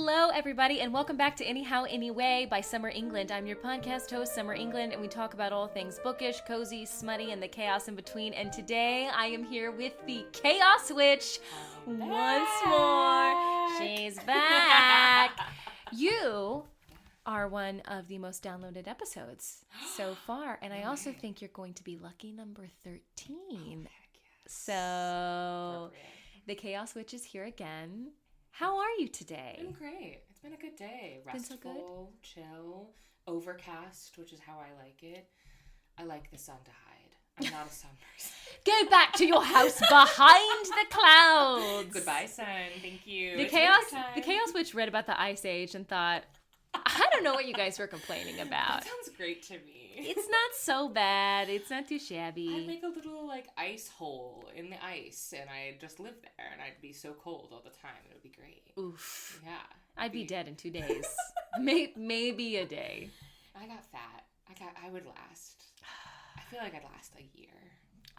Hello, everybody, and welcome back to Anyhow Anyway by Summer England. I'm your podcast host, Summer England, and we talk about all things bookish, cozy, smutty, and the chaos in between. And today I am here with the Chaos Witch once more. She's back. You are one of the most downloaded episodes so far, and I also think you're going to be lucky number 13. So the Chaos Witch is here again. How are you today? I'm great. It's been a good day. Restful, so good? Chill, overcast, which is how I like it. I like the sun to hide. I'm not a sun person. Go back to your house behind the clouds. Goodbye, sun. Thank you. The Chaos Witch read about the Ice Age and thought, I don't know what you guys were complaining about. That sounds great to me. It's not so bad. It's not too shabby. I'd make a little ice hole in the ice, and I'd just live there, and I'd be so cold all the time. It would be great. Oof. Yeah. I'd be dead in 2 days. Maybe a day. I got fat. I would last. I feel like I'd last a year.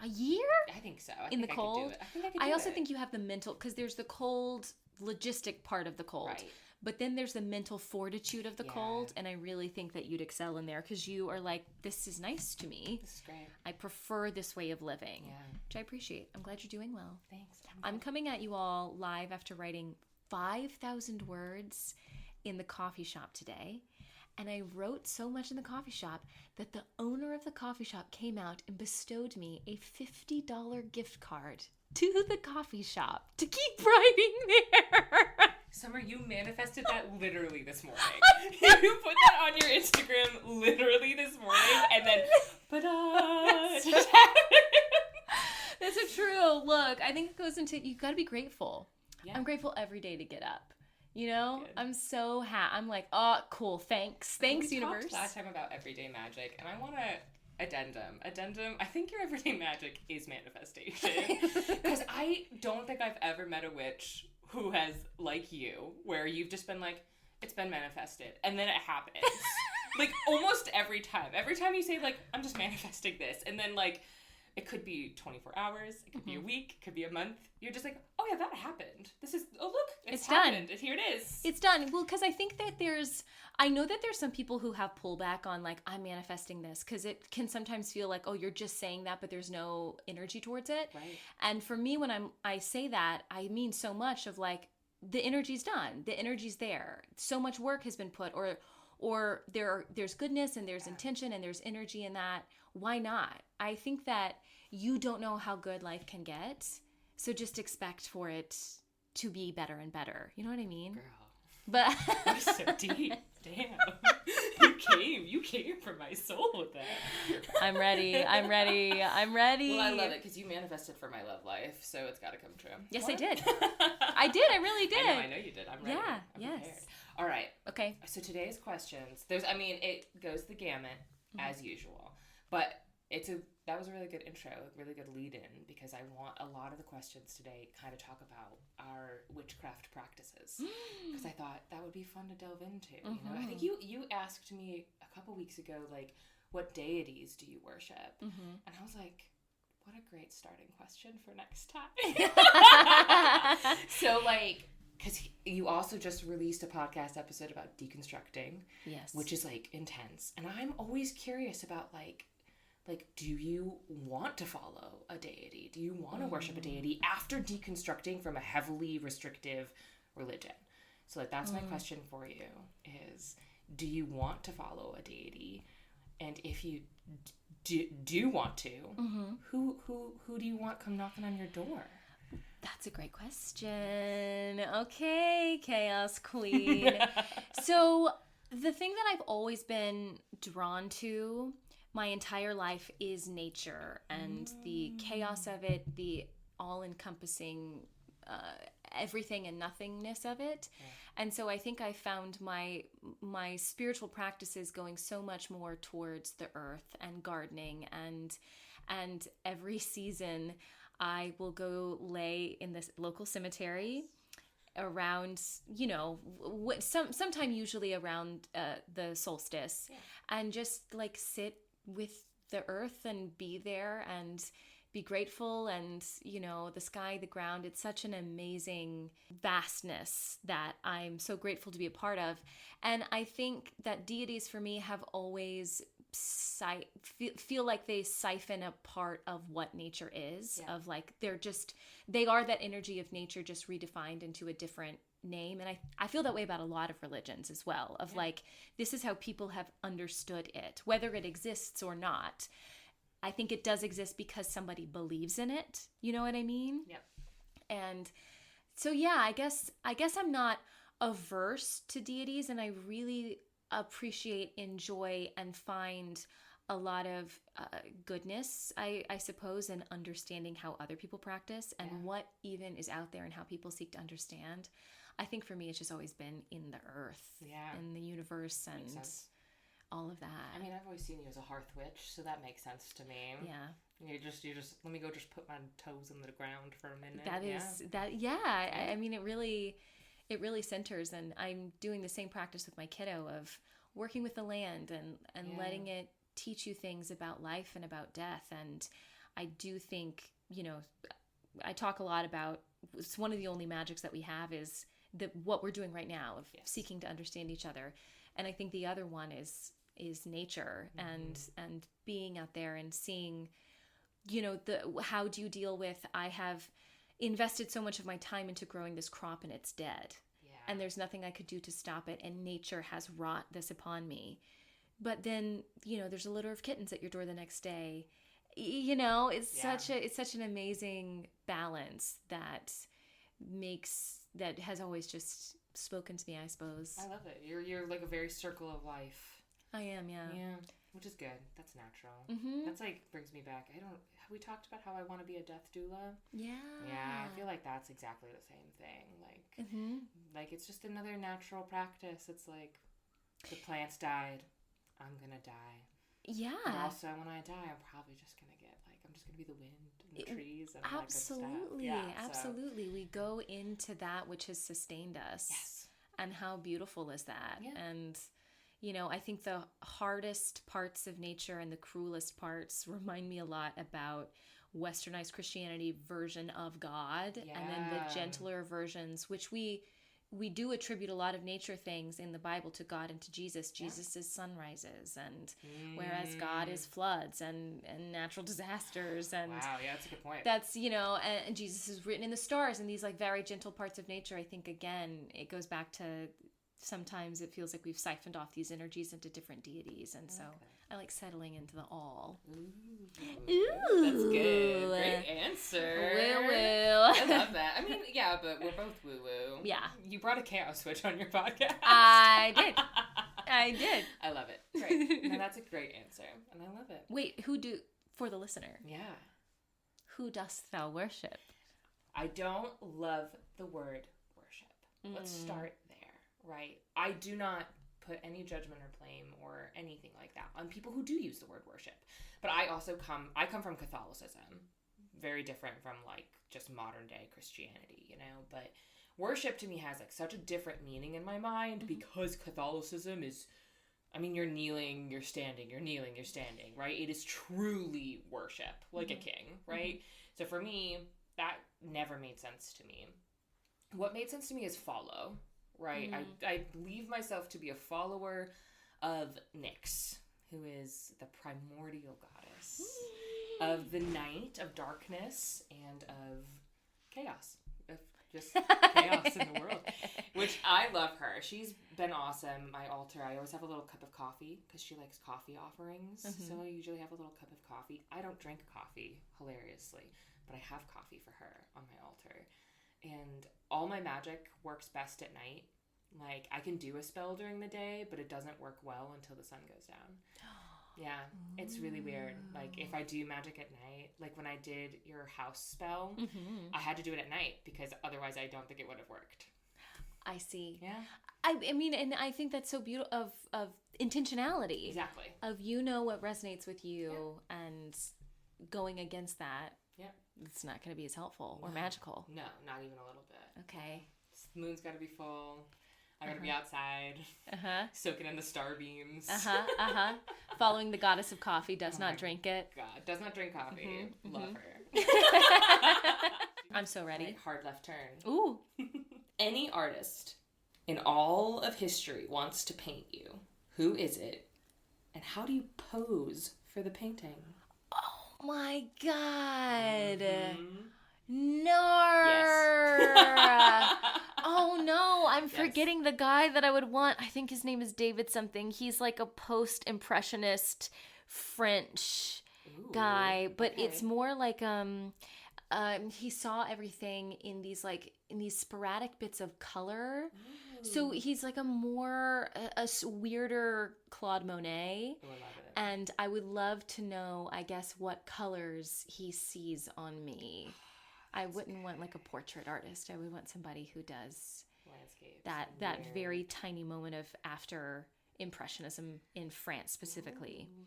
A year? I think so. In the cold? I think I could do it. I also think you have the mental, because there's the cold, logistic part of the cold. Right. But then there's the mental fortitude of the cold, and I really think that you'd excel in there because you are like, this is nice to me. This is great. I prefer this way of living, yeah. which I appreciate. I'm glad you're doing well. Thanks. I'm coming at you all live after writing 5,000 words in the coffee shop today. And I wrote so much in the coffee shop that the owner of the coffee shop came out and bestowed me a $50 gift card to the coffee shop to keep writing there. Summer, you manifested that literally this morning. You put that on your Instagram literally this morning, and then, That's so true. Look, I think it goes into, you got to be grateful. Yeah. I'm grateful every day to get up. You know, Good. I'm so I'm like, oh, cool. Thanks, we universe. We talked last time about everyday magic, and I want to addendum. I think your everyday magic is manifestation, because I don't think I've ever met a witch who has, like you, where you've just been like, it's been manifested, and then it happens. Like, almost every time. Every time you say, like, I'm just manifesting this, and then, like, it could be 24 hours, it could be a week, it could be a month. You're just like, oh, yeah, that happened. Look, it's happened. Done. And here it is. It's done. Well, because I think that I know that there's some people who have pullback on, like, I'm manifesting this, because it can sometimes feel like, oh, you're just saying that, but there's no energy towards it. Right. And for me, when I say that, I mean so much of, like, the energy's done. The energy's there. So much work has been put, or there's goodness and there's intention and there's energy in that. Why not? I think that you don't know how good life can get, so just expect for it to be better and better. You know what I mean? Girl. But You're so deep. Damn. You came for my soul with that. I'm ready. Well, I love it because you manifested for my love life, so it's got to come true. Yes, What? I did. I really did. I know you did. I'm ready. Yeah, I'm yes. prepared. All right. Okay. So today's questions, it goes the gamut as usual, but that was a really good intro, really good lead-in, because I want a lot of the questions today kind of talk about our witchcraft practices, because I thought that would be fun to delve into. You know, I think you asked me a couple weeks ago, like, what deities do you worship? And I was like, what a great starting question for next time. So, like, because you also just released a podcast episode about deconstructing, Yes. which is, like, intense, and I'm always curious about, like, do you want to follow a deity? Do you want to worship a deity after deconstructing from a heavily restrictive religion? So, like, that's my question for you is, do you want to follow a deity? And if you do want to, who do you want come knocking on your door? That's a great question. Okay, Chaos Queen. So, the thing that I've always been drawn to my entire life is nature and the chaos of it, the all-encompassing everything and nothingness of it. Yeah. And so I think I found my spiritual practices going so much more towards the earth and gardening, and every season I will go lay in this local cemetery around, sometime usually around the solstice, and just like sit with the earth and be there and be grateful, and, the sky, the ground. It's such an amazing vastness that I'm so grateful to be a part of. And I think that deities for me have always feel like they siphon a part of what nature is, of like, they are that energy of nature just redefined into a different name. And I feel that way about a lot of religions as well, of like, this is how people have understood it, whether it exists or not. I think it does exist because somebody believes in it. You know what I mean? Yep. And so, yeah, I guess I'm not averse to deities, and I really appreciate, enjoy, and find a lot of goodness, I suppose, in understanding how other people practice and what even is out there and how people seek to understand. I think for me, it's just always been in the earth, in the universe, and all of that. I mean, I've always seen you as a hearth witch, so that makes sense to me. Yeah. You just let me go just put my toes in the ground for a minute. I mean, it really centers, and I'm doing the same practice with my kiddo of working with the land and letting it teach you things about life and about death. And I do think, I talk a lot about, it's one of the only magics that we have is what we're doing right now of seeking to understand each other. And I think the other one is nature, and being out there and seeing, how do you deal with, I have invested so much of my time into growing this crop and it's dead. Yeah. And there's nothing I could do to stop it, and nature has wrought this upon me. But then, there's a litter of kittens at your door the next day. It's such an amazing balance that has always just spoken to me, I suppose. I love it. You're like a very circle of life. I am, yeah. Yeah, which is good. That's natural. Mm-hmm. That's like brings me back. Have we talked about how I want to be a death doula? Yeah. Yeah, I feel like that's exactly the same thing. Like, like it's just another natural practice. It's like the plants died, I'm gonna die. Yeah. And also, when I die, I'm probably just gonna I'm just gonna be the wind and the trees and all that good stuff. Absolutely. We go into that which has sustained us. Yes. And how beautiful is that? Yeah. And I think the hardest parts of nature and the cruelest parts remind me a lot about westernized Christianity version of God, and then the gentler versions, which we do attribute a lot of nature things in the Bible to God and to Jesus. Jesus is sunrises, and whereas God is floods and natural disasters. And wow, yeah, that's a good point. That's, and Jesus is written in the stars, and these like very gentle parts of nature. I think, again, it goes back to sometimes it feels like we've siphoned off these energies into different deities, and so I like settling into the all. Ooh, that's good. Great answer. Woo. I love that. I mean, yeah, but we're both woo-woo. Yeah. You brought a chaos switch on your podcast. I did. I love it. Great. No, that's a great answer, and I love it. Wait, for the listener? Yeah. Who dost thou worship? I don't love the word worship. Let's start there. Right. I do not put any judgment or blame or anything like that on people who do use the word worship. But I come from Catholicism, very different from like just modern day Christianity, but worship to me has like such a different meaning in my mind because Catholicism is, you're kneeling, you're standing, you're kneeling, you're standing, right? It is truly worship, like a king, right? So for me, that never made sense to me. What made sense to me is follow. Right, I believe myself to be a follower of Nyx, who is the primordial goddess of the night, of darkness, and of chaos. Of just chaos in the world, which I love her. She's been awesome. My altar, I always have a little cup of coffee because she likes coffee offerings. So I usually have a little cup of coffee. I don't drink coffee, hilariously, but I have coffee for her on my altar. And all my magic works best at night. Like, I can do a spell during the day, but it doesn't work well until the sun goes down. Yeah, it's really weird. Like, if I do magic at night, like when I did your house spell, I had to do it at night because otherwise I don't think it would have worked. I see. Yeah. I mean, and I think that's so beautiful of intentionality. Exactly. Of what resonates with you and going against that. Yeah. It's not going to be as helpful or magical. No, not even a little bit. Okay. The moon's got to be full. I gotta be outside, soaking in the star beams. Following the goddess of coffee, does not drink it. God, does not drink coffee. Love her. I'm so ready. Right, hard left turn. Ooh. Any artist in all of history wants to paint you. Who is it? And how do you pose for the painting? Oh my God. Mm-hmm. No. Yes. Oh no, I'm forgetting the guy that I would want. I think his name is David something. He's like a post-impressionist French guy, but it's more like he saw everything in these sporadic bits of color. Ooh. So he's like a weirder Claude Monet. Oh, I love it. And I would love to know, I guess, what colors he sees on me. I wouldn't want like a portrait artist. I would want somebody who does landscapes. That very tiny moment of after Impressionism in France specifically. Ooh.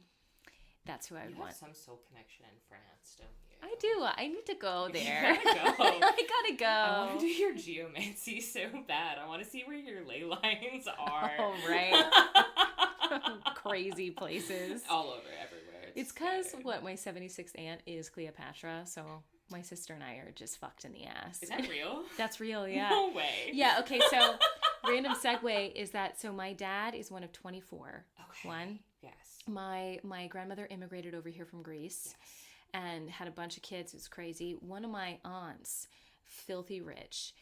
That's who I would want. You have some soul connection in France, don't you? I do. I need to go there. You gotta go. I gotta go. I want to do your geomancy so bad. I want to see where your ley lines are. Oh, right. Crazy places. All over, everywhere. It's because, my 76th aunt is Cleopatra, so my sister and I are just fucked in the ass. Is that real? That's real, yeah. No way. Yeah, okay, so random segue is that, so my dad is one of 24. Okay. One. Yes. My grandmother immigrated over here from Greece. Yes. And had a bunch of kids. It was crazy. One of my aunts, filthy rich,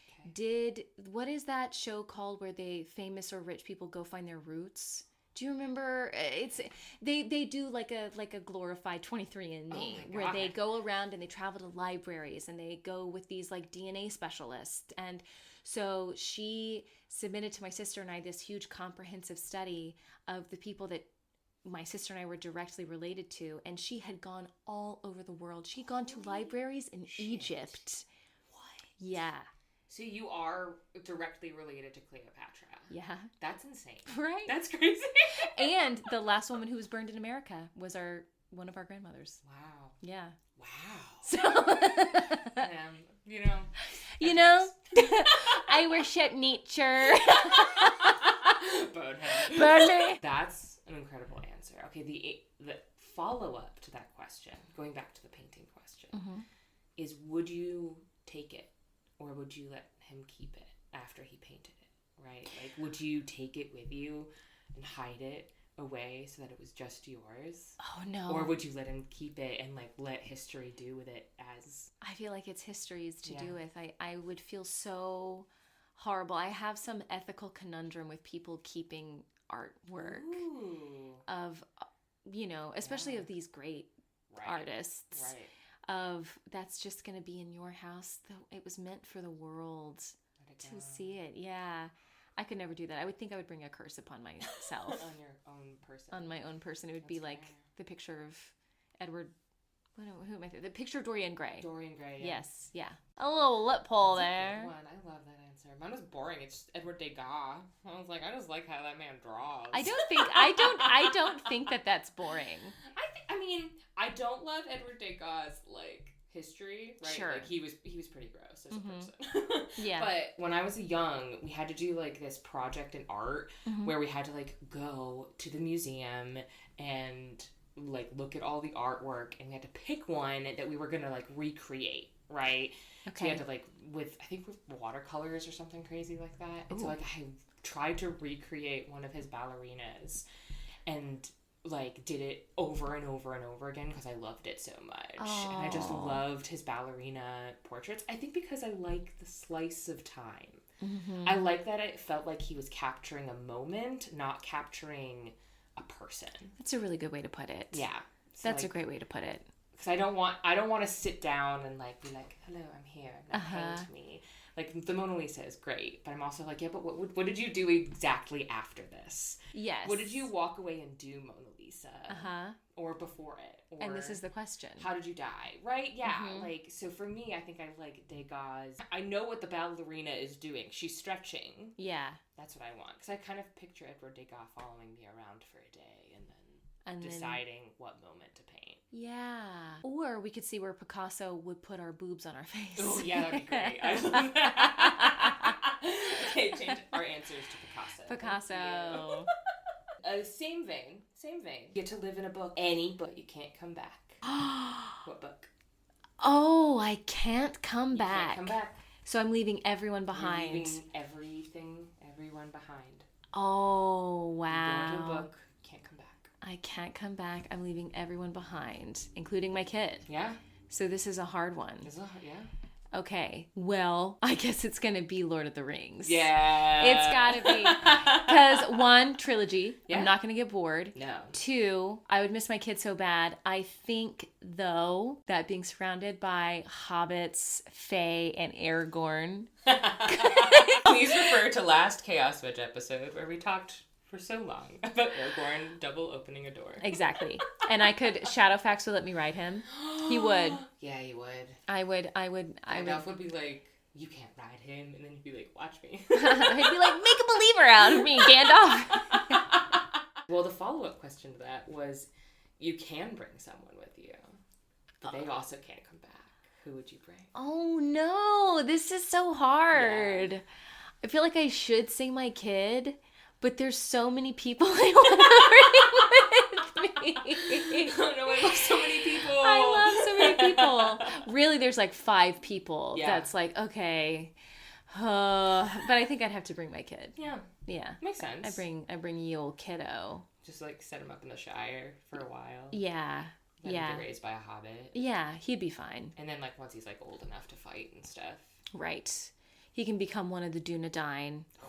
what is that show called where famous or rich people go find their roots? Do you remember? They do like a glorified 23andMe where they go around and they travel to libraries and they go with these like DNA specialists. And so she submitted to my sister and I this huge comprehensive study of the people that my sister and I were directly related to, and she had gone all over the world. She'd gone to libraries in Egypt. What? Yeah. So you are directly related to Cleopatra. Yeah. That's insane. Right? That's crazy. And the last woman who was burned in America was one of our grandmothers. Wow. Yeah. Wow. So you know, I worship nature. Burn me. That's an incredible answer. Okay, the follow-up to that question, going back to the painting question, is would you take it or would you let him keep it after he painted it, right? Like, would you take it with you and hide it away so that it was just yours? Oh, no. Or would you let him keep it and, like, let history do with it as... I feel like it's history's to do with. I would feel so horrible. I have some ethical conundrum with people keeping artwork of, especially of these great artists. Right. Of that's just going to be in your house. Though it was meant for the world to see it. Yeah. I could never do that. I would think I would bring a curse upon myself. On your own person. On my own person. It would be like the picture of Edward... Who am I thinking? The picture of Dorian Gray. Dorian Gray, yeah. Yes, yeah. A little lip pull there. A good one. I love that answer. Mine was boring. It's just Edward Degas. I was like, I just like how that man draws. I don't think that that's boring. I don't love Edward Degas history, right? Sure. He was pretty gross as a person. Yeah. But when I was young, we had to do this project in art where we had to go to the museum and look at all the artwork, and we had to pick one that we were gonna recreate, right? Okay. So we had to with watercolors or something crazy like that. And so I tried to recreate one of his ballerinas and did it over and over and over again because I loved it so much. Oh. And I just loved his ballerina portraits. I think because I like the slice of time. Mm-hmm. I like that it felt like he was capturing a moment, not capturing a person. That's a really good way to put it. Yeah. So That's a great way to put it. Because I don't want to sit down and be like, hello, I'm here. Now paint me. The Mona Lisa is great, but I'm also yeah, but what did you do exactly after this? Yes. What did you walk away and do, Mona Lisa? Or before it? Or and this is the question. How did you die? Right? Yeah. Mm-hmm. So for me, I think I like Degas. I know what the ballerina is doing. She's stretching. Yeah. That's what I want. Because I kind of picture Edward Degas following me around for a day and then deciding what moment to paint. Yeah. Or we could see where Picasso would put our boobs on our face. Oh, yeah, that'd be great. I love that. Okay, change our answers to Picasso. Picasso. Same vein. You get to live in a book. Any book. You can't come back. What book? Oh, I can't come back. Can't come back. So I'm leaving everyone behind. You're leaving everyone behind. Oh, wow. You go into a book, can't come back. I can't come back. I'm leaving everyone behind, including my kid. Yeah. So this is a hard one. Yeah. Okay, well, I guess it's going to be Lord of the Rings. Yeah. It's got to be. Because one, trilogy. Yeah. I'm not going to get bored. No. Two, I would miss my kids so bad. I think, though, that being surrounded by hobbits, fae, and Aragorn. Please refer to last Chaos Witch episode where we talked for so long about Aragorn double opening a door. Exactly. And I could, Shadowfax would let me ride him. He would. Yeah, he would. I would. Gandalf would be like, you can't ride him. And then he'd be like, watch me. I'd be like, make a believer out of me, Gandalf. Well, the follow-up question to that was, you can bring someone with you, but they also can't come back. Who would you bring? Oh no, this is so hard. Yeah. I feel like I should say my kid, but there's so many people I want to bring with me. Oh no, I love so many people. I love so many people. Really, there's like 5 people. Yeah. That's like, okay. But I think I'd have to bring my kid. Yeah. Yeah. Makes sense. I bring ye old kiddo. Just like set him up in the Shire for a while. Yeah. Let him get raised by a hobbit. Yeah, he'd be fine. And then like once he's like old enough to fight and stuff. Right. He can become one of the Dunedain. Oh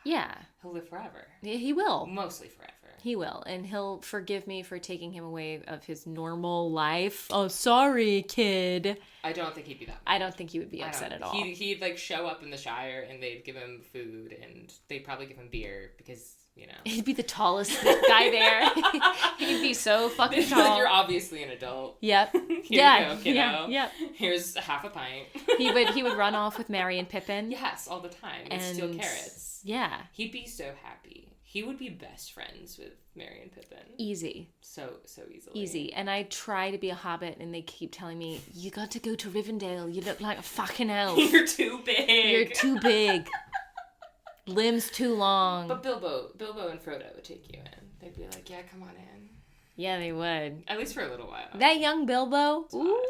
yeah. Yeah. He'll live forever. He will. Mostly forever. He will. And he'll forgive me for taking him away of his normal life. Oh, sorry, kid. I don't think he'd be that much. I don't think he would be upset at all. He'd like show up in the Shire and they'd give him food and they'd probably give him beer because, you know. He'd be the tallest guy there. He'd be so fucking tall. You're obviously an adult. Yep. Here you go, kiddo. Yeah. Here's half a pint. He would run off with Merry and Pippin. Yes, all the time. And steal carrots. Yeah. He'd be so happy. He would be best friends with Merry and Pippin. Easy. So easily. Easy. And I try to be a hobbit and they keep telling me, you got to go to Rivendell. You look like a fucking elf. You're too big. You're too big. Limbs too long. But Bilbo and Frodo would take you in. They'd be like, yeah, come on in. Yeah, they would. At least for a little while. That young Bilbo? Ooh.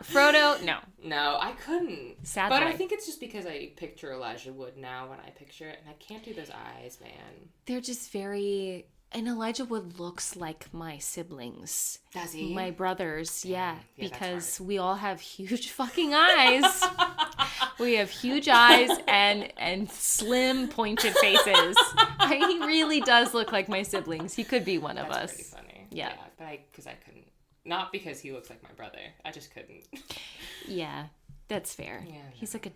Frodo? No. No, I couldn't. Sad But life. I think it's just because I picture Elijah Wood now when I picture it, and I can't do those eyes, man. They're just very... And Elijah Wood looks like my siblings. Does he? My brothers, yeah because we we all have huge fucking eyes. We have huge eyes and slim, pointed faces. He really does look like my siblings. He could be one of us. That's pretty funny. Yeah. But because I couldn't. Not because he looks like my brother. I just couldn't. Yeah, that's fair. Yeah, He's like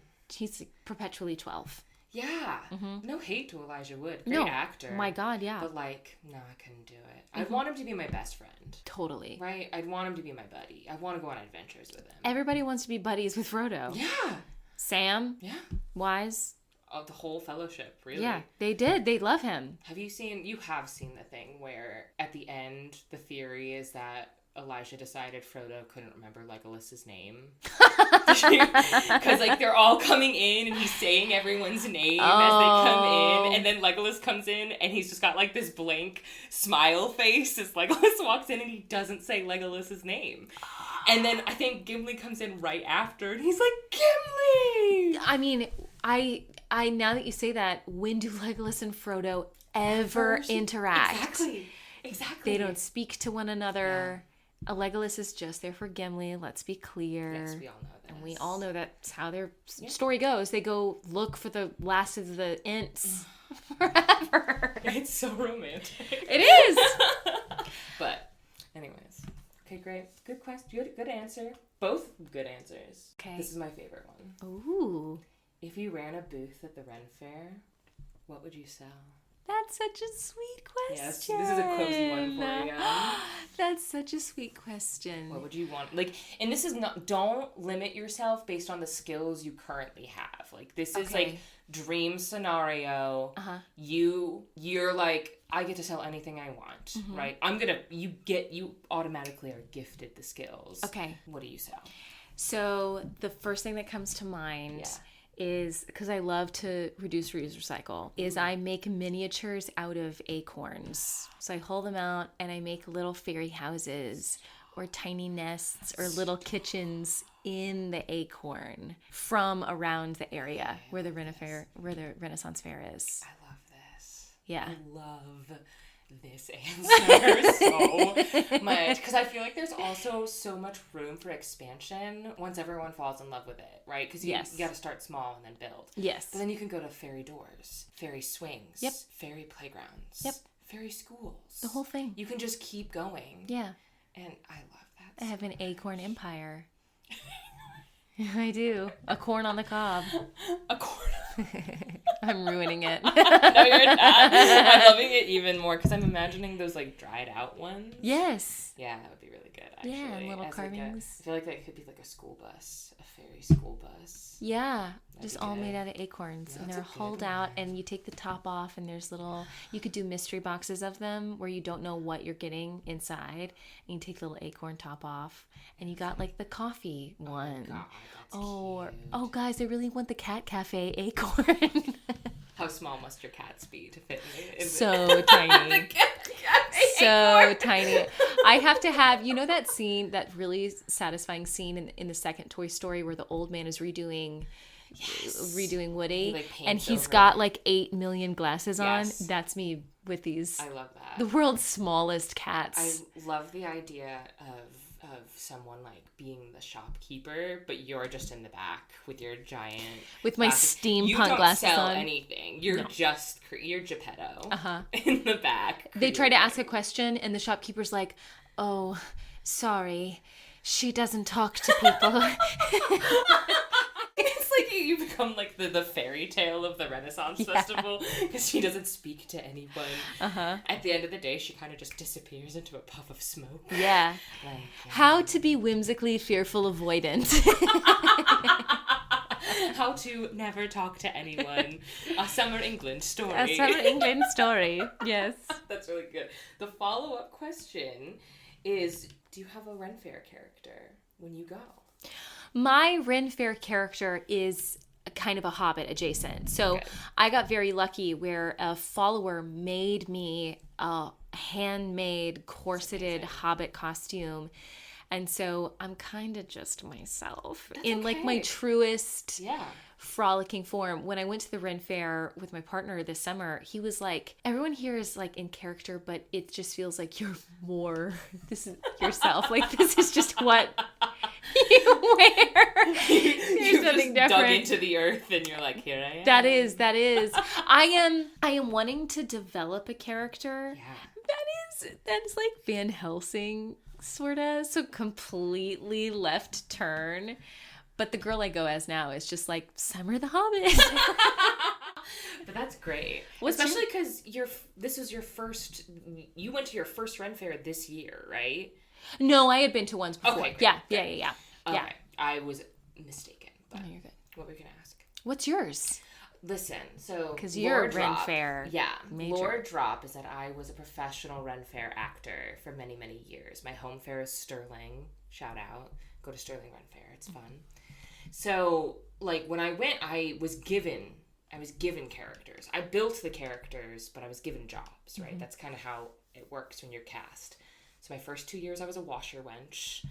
perpetually 12. Yeah. Mm-hmm. No hate to Elijah Wood. Great actor. My God, yeah. But like, no, I couldn't do it. I'd want him to be my best friend. Totally. Right? I'd want him to be my buddy. I want to go on adventures with him. Everybody wants to be buddies with Frodo. Yeah. Sam. Yeah. Wise. Oh, the whole fellowship, really. Yeah, they did. They love him. You have seen the thing where at the end, the theory is that Elijah decided Frodo couldn't remember Legolas's name. Because like they're all coming in and he's saying everyone's name as they come in, and then Legolas comes in and he's just got like this blank smile face as Legolas walks in and he doesn't say Legolas's name. And then I think Gimli comes in right after and he's like, Gimli! I mean, I now that you say that, when do Legolas and Frodo ever interact? Exactly. They don't speak to one another. Legolas is just there for Gimli, let's be clear. Yes, we all know that. And we all know that's how their story goes. They go look for the last of the Ents forever. It's so romantic. It is! But, anyways. Okay, great. Good question. Good answer. Both good answers. Okay. This is my favorite one. Ooh. If you ran a booth at the REN Fair, what would you sell? That's such a sweet question. Yes, this is a cozy one for you. That's such a sweet question. What would you want? Like, and this is not, don't limit yourself based on the skills you currently have. Like, this is like dream scenario. You're like, I get to sell anything I want, right? You automatically are gifted the skills. Okay. What do you sell? So the first thing that comes to mind is, because I love to reduce, reuse, recycle, is I make miniatures out of acorns. So I hold them out and I make little fairy houses or tiny nests or little kitchens in the acorn from around the area where the Renaissance Fair is. I love this. Yeah. I love this answer so much, because I feel like there's also so much room for expansion once everyone falls in love with it, right? Because you got to start small and then build. Yes. But then you can go to fairy doors, fairy swings, fairy playgrounds, fairy schools. The whole thing. You can just keep going. Yeah. And I love that. I have an acorn empire. I do. A corn on the cob. A corn. I'm ruining it. No, you're not. I'm loving it even more because I'm imagining those like dried out ones. Yes. Yeah, that would be really good. Actually. Yeah, and little As carvings. I feel like that could be like a school bus, a fairy school bus. Yeah, That'd just be all good. made out of acorns, Yeah, and that's they're a good hulled out, one. and you take the top off, and there's little. You could do mystery boxes of them where you don't know what you're getting inside, and you take the little acorn top off, and you got like the coffee one. God, that's cute. Oh, guys, I really want the cat cafe acorn. How small must your cats be to fit in? So tiny. So tiny. I have to have, you know, that scene, that really satisfying scene in the second Toy Story where the old man is redoing Woody, He, like, and paints he's over. got like 8 million glasses on. Yes. That's me with these, I love that. the world's smallest I cats. love the idea of someone like being the shopkeeper, but you're just in the back with your giant With my glasses. You steampunk don't glasses sell on. anything. You're just you're Geppetto Uh-huh. in the back. They try to ask a creating. question, and the shopkeeper's like, "Oh, sorry, she doesn't talk to people." It's like you become like the fairy tale of the Renaissance Festival because she doesn't speak to anyone. Uh-huh. At the end of the day, she kind of just disappears into a puff of smoke. Yeah. Like, How to be whimsically fearful avoidant. how to never talk to anyone. A Summer England story. A Summer England story. Yes. That's really good. The follow-up question is, do you have a Ren Fair character when you go? My Ren Fair character is kind of a Hobbit adjacent. So Okay. I got very lucky where a follower made me a handmade corseted Hobbit costume. And so I'm kind of just myself in like my okay. truest Yeah. frolicking form. When I went to the Ren Fair with my partner this summer, he was like, everyone here is like in character, but it just feels like you're more this is yourself. Like this is just what you wear. There's nothing just dug different. into the earth and you're like, here I am. That is. I am wanting to develop a character. Yeah. That's like Van Helsing sort of, so completely left turn. But the girl I go as now is just like Summer the Hobbit. But that's great. What's Especially because this was your first, you went to your first Ren Fair this year, right? No, I had been to ones before. Okay, great, Yeah. Okay, I was mistaken. But No, you're good. what were we going to ask? What's yours? Listen, so 'Cause you're Lore a Ren Drop- Fair Yeah, major. Lore Drop is that I was a professional Ren Fair actor for many, many years. My home fair is Sterling. Shout out. Go to Sterling Ren Fair. It's fun. So, like, when I went, I was given characters. I built the characters, but I was given jobs, right? That's kind of how it works when you're cast. So my first 2 years, I was a washer wench,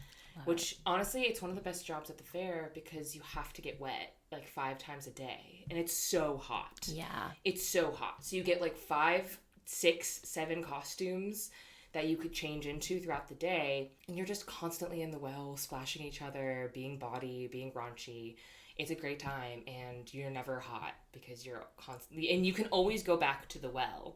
which honestly, it's one of the best jobs at the fair because you have to get wet like 5 times a day, and it's so hot. Yeah. It's so hot. So you get like 5, 6, 7 costumes that you could change into throughout the day, and you're just constantly in the well, splashing each other, being bawdy, being raunchy. It's a great time, and you're never hot because you're constantly, and you can always go back to the well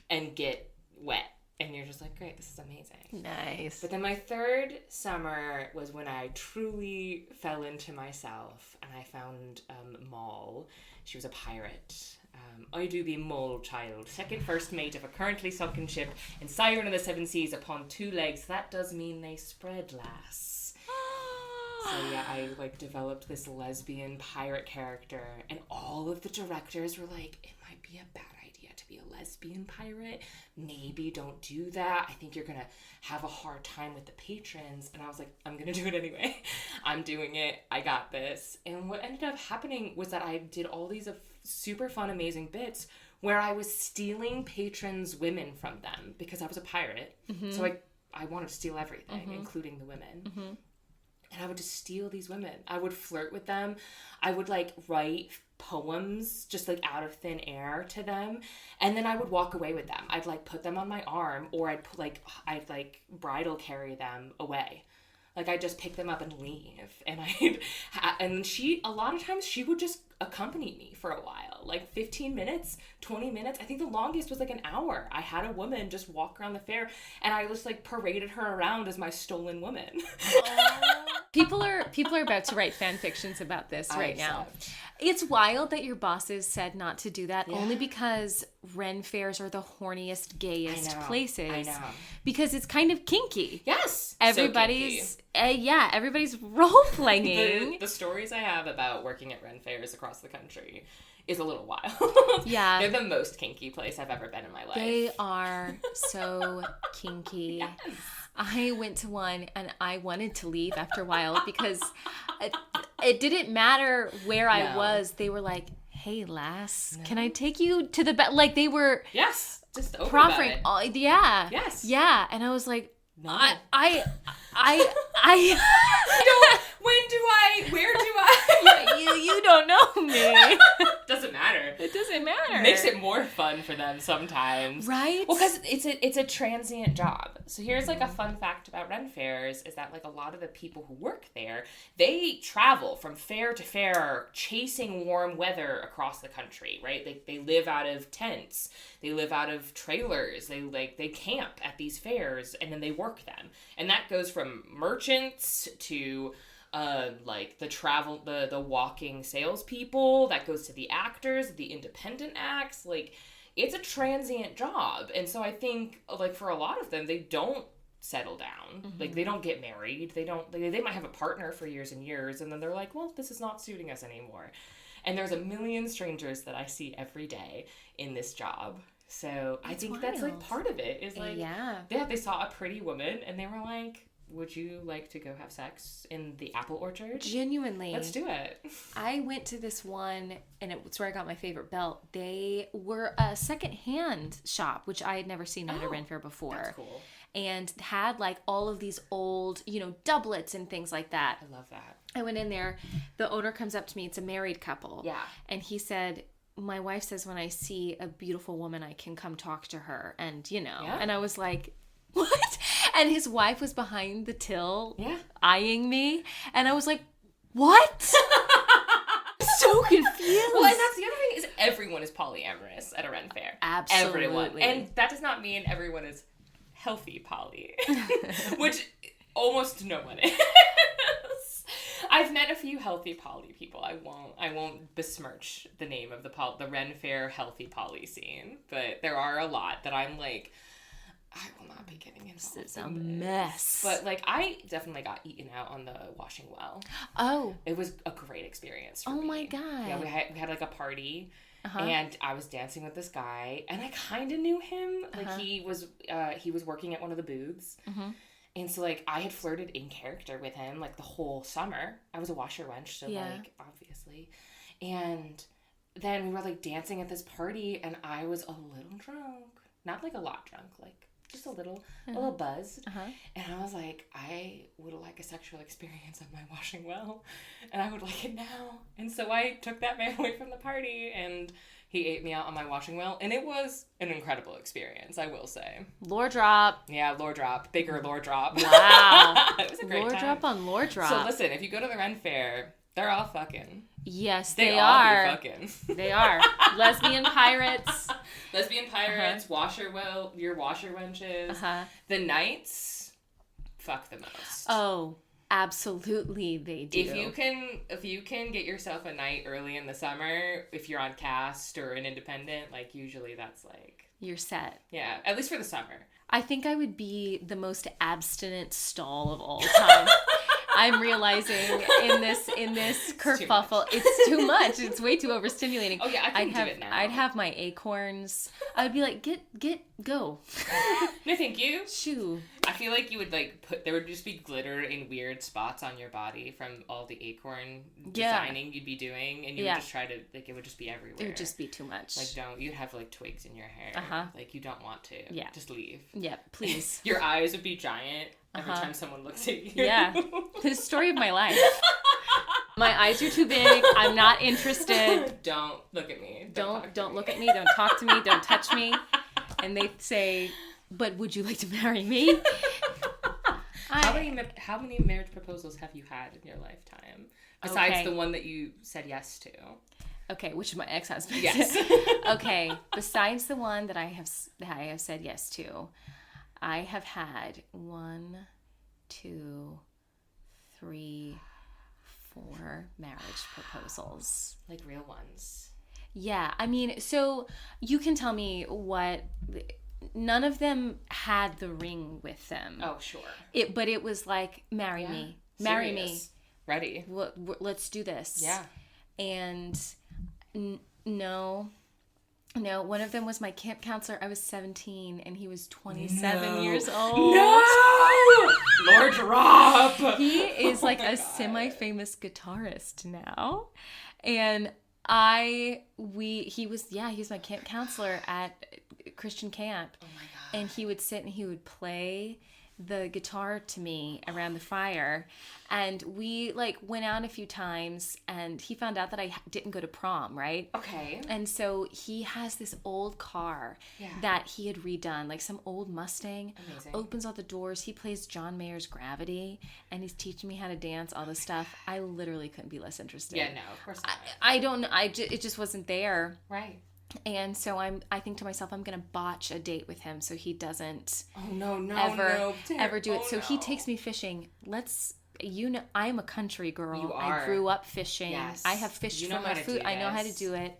and get wet, and you're just like, great, this is amazing. Nice. But then my third summer was when I truly fell into myself, and I found Maul. She was a pirate. I do be Mole Child, second first mate of a currently sunken ship, and siren of the seven seas upon 2 legs. That does mean they spread, lass. So yeah, I like developed this lesbian pirate character, and all of the directors were like, it might be a bad idea to be a lesbian pirate. Maybe don't do that. I think you're gonna have a hard time with the patrons. And I was like, I'm gonna do it anyway. I'm doing it. I got this. And what ended up happening was that I did all these super fun, amazing bits where I was stealing patrons' women from them because I was a pirate. So I wanted to steal everything, including the women. And I would just steal these women. I would flirt with them. I would like write poems just like out of thin air to them, and then I would walk away with them. I'd like put them on my arm, or I'd bridal carry them away. Like I'd just pick them up and leave, and a lot of times she would just accompany me for a while, like 15 minutes, 20 minutes. I think the longest was like an hour. I had a woman just walk around the fair, and I just like paraded her around as my stolen woman. People are about to write fan fictions about this right now. It's wild that your bosses said not to do that, only because Ren fairs are the horniest, gayest places. I know. Because it's kind of kinky. Yes. Everybody's everybody's role playing. The stories I have about working at Ren fairs across the country is a little wild. Yeah. They're the most kinky place I've ever been in my life. They are so kinky. Yes. I went to one and I wanted to leave after a while because it didn't matter where I was. They were like, "Hey, lass, can I take you to the bed?" Like they were just open proffering. About it. Yes. Yeah, and I was like, "No, I where do I? you don't know me." Doesn't matter. It doesn't matter. It makes it more fun for them sometimes. Right? Well, because it's a transient job. So here's like a fun fact about Ren fairs is that like a lot of the people who work there, they travel from fair to fair chasing warm weather across the country, right? They live out of tents. They live out of trailers. They camp at these fairs and then they work them. And that goes from merchants to like the walking salespeople, that goes to the actors, the independent acts. Like it's a transient job, and so I think like for a lot of them, they don't settle down. Like they don't get married. They might have a partner for years and years, and then they're like, well, this is not suiting us anymore. And there's a million strangers that I see every day in this job. So I think that's like part of it is like they saw a pretty woman and they were like, would you like to go have sex in the apple orchard? Genuinely. Let's do it. I went to this one, and it's where I got my favorite belt. They were a secondhand shop, which I had never seen at a Ren fair before. That's cool. And had like all of these old, doublets and things like that. I love that. I went in there. The owner comes up to me. It's a married couple. Yeah. And he said, my wife says when I see a beautiful woman, I can come talk to her. And, and I was like, what? And his wife was behind the till eyeing me. And I was like, what? So confused. Well, and that's the other thing is everyone is polyamorous at a Ren fair. Absolutely. Everyone. And that does not mean everyone is healthy poly. Which almost no one is. I've met a few healthy poly people. I won't besmirch the name of the Ren fair healthy poly scene. But there are a lot that I'm like, I will not be getting involved. This is a mess. But like I definitely got eaten out on the washing well. Oh. It was a great experience for me. Oh my God. Yeah, we had like a party and I was dancing with this guy and I kind of knew him. Like he was working at one of the booths. And so like I had flirted in character with him like the whole summer. I was a washer wench, so like obviously. And then we were like dancing at this party and I was a little drunk. Not like a lot drunk, like just a little buzzed. And I was like, I would like a sexual experience at my washing well, and I would like it now. And so I took that man away from the party, and he ate me out on my washing well, and it was an incredible experience, I will say. Lore drop. Yeah, lore drop. Bigger lore drop. Wow. It was a great lore time. drop on lore drop. So listen, if you go to the Ren fair, they're all fucking. Yes, they are. All be fucking. They are. Lesbian pirates. Your washer wenches. The knights, fuck the most. Oh, absolutely they do. If you can get yourself a night early in the summer, if you're on cast or an independent, like usually that's like you're set. Yeah, at least for the summer. I think I would be the most abstinent stall of all time. I'm realizing in this kerfuffle, it's too much. It's way too overstimulating. Oh yeah, I can do it now. I'd have my acorns. I would be like, go. No, thank you. Shoo. I feel like you would there would just be glitter in weird spots on your body from all the acorn designing you'd be doing, and you would just try to it would just be everywhere. It would just be too much. You'd have twigs in your hair. You don't want to. Yeah. Just leave. Yeah, please. Your eyes would be giant every time someone looks at you. Yeah. The story of my life. My eyes are too big. I'm not interested. Don't look at me. Don't look at me. Don't talk to me. Don't touch me. And they say, "But would you like to marry me?" How many marriage proposals have you had in your lifetime besides the one that you said yes to? Okay, which is my ex-husband. Yes. Okay, besides the one that I have said yes to, I have had 1, 2, 3, 4 marriage proposals. Like real ones. Yeah, I mean, so you can tell me what. None of them had the ring with them. Oh, sure. But it was like, marry me. Marry me. Ready. Let's do this. Yeah. And no, one of them was my camp counselor. I was 17 and he was 27 years old. No! Lord drop! He is like a semi-famous guitarist now. And he was my camp counselor at Christian camp. Oh my God. And he would sit and he would play the guitar to me around the fire. And we went out a few times, and he found out that I didn't go to prom, right? Okay. And so he has this old car that he had redone, some old Mustang. Amazing. Opens all the doors. He plays John Mayer's Gravity, and he's teaching me how to dance, all this stuff. I literally couldn't be less interested. Yeah, no, of course not. I don't know. It just wasn't there. Right. And so I think to myself, I'm going to botch a date with him so he doesn't ever do it. So he takes me fishing. I'm a country girl. You are. I grew up fishing. Yes. I have fished for my food. I know how to do it.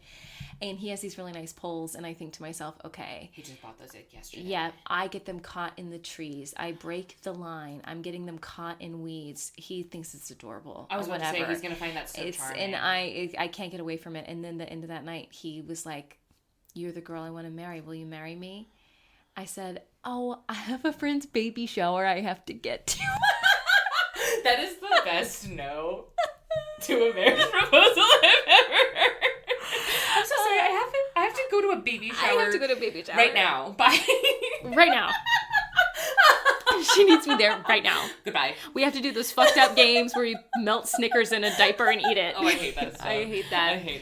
And he has these really nice poles, and I think to myself, okay. He just bought those yesterday. Yeah, I get them caught in the trees. I break the line. I'm getting them caught in weeds. He thinks it's adorable. I was about to say, he's going to find that so charming. And I can't get away from it. And then the end of that night, he was like, "You're the girl I want to marry. Will you marry me?" I said, "Oh, I have a friend's baby shower I have to get to." That is the best no to a marriage proposal I've ever heard. I'm so sorry. I have to go to a baby shower. I have to go to a baby shower right now. Bye. Right now. She needs me there right now. Goodbye. We have to do those fucked up games where you melt Snickers in a diaper and eat it. Oh, I hate that stuff. I hate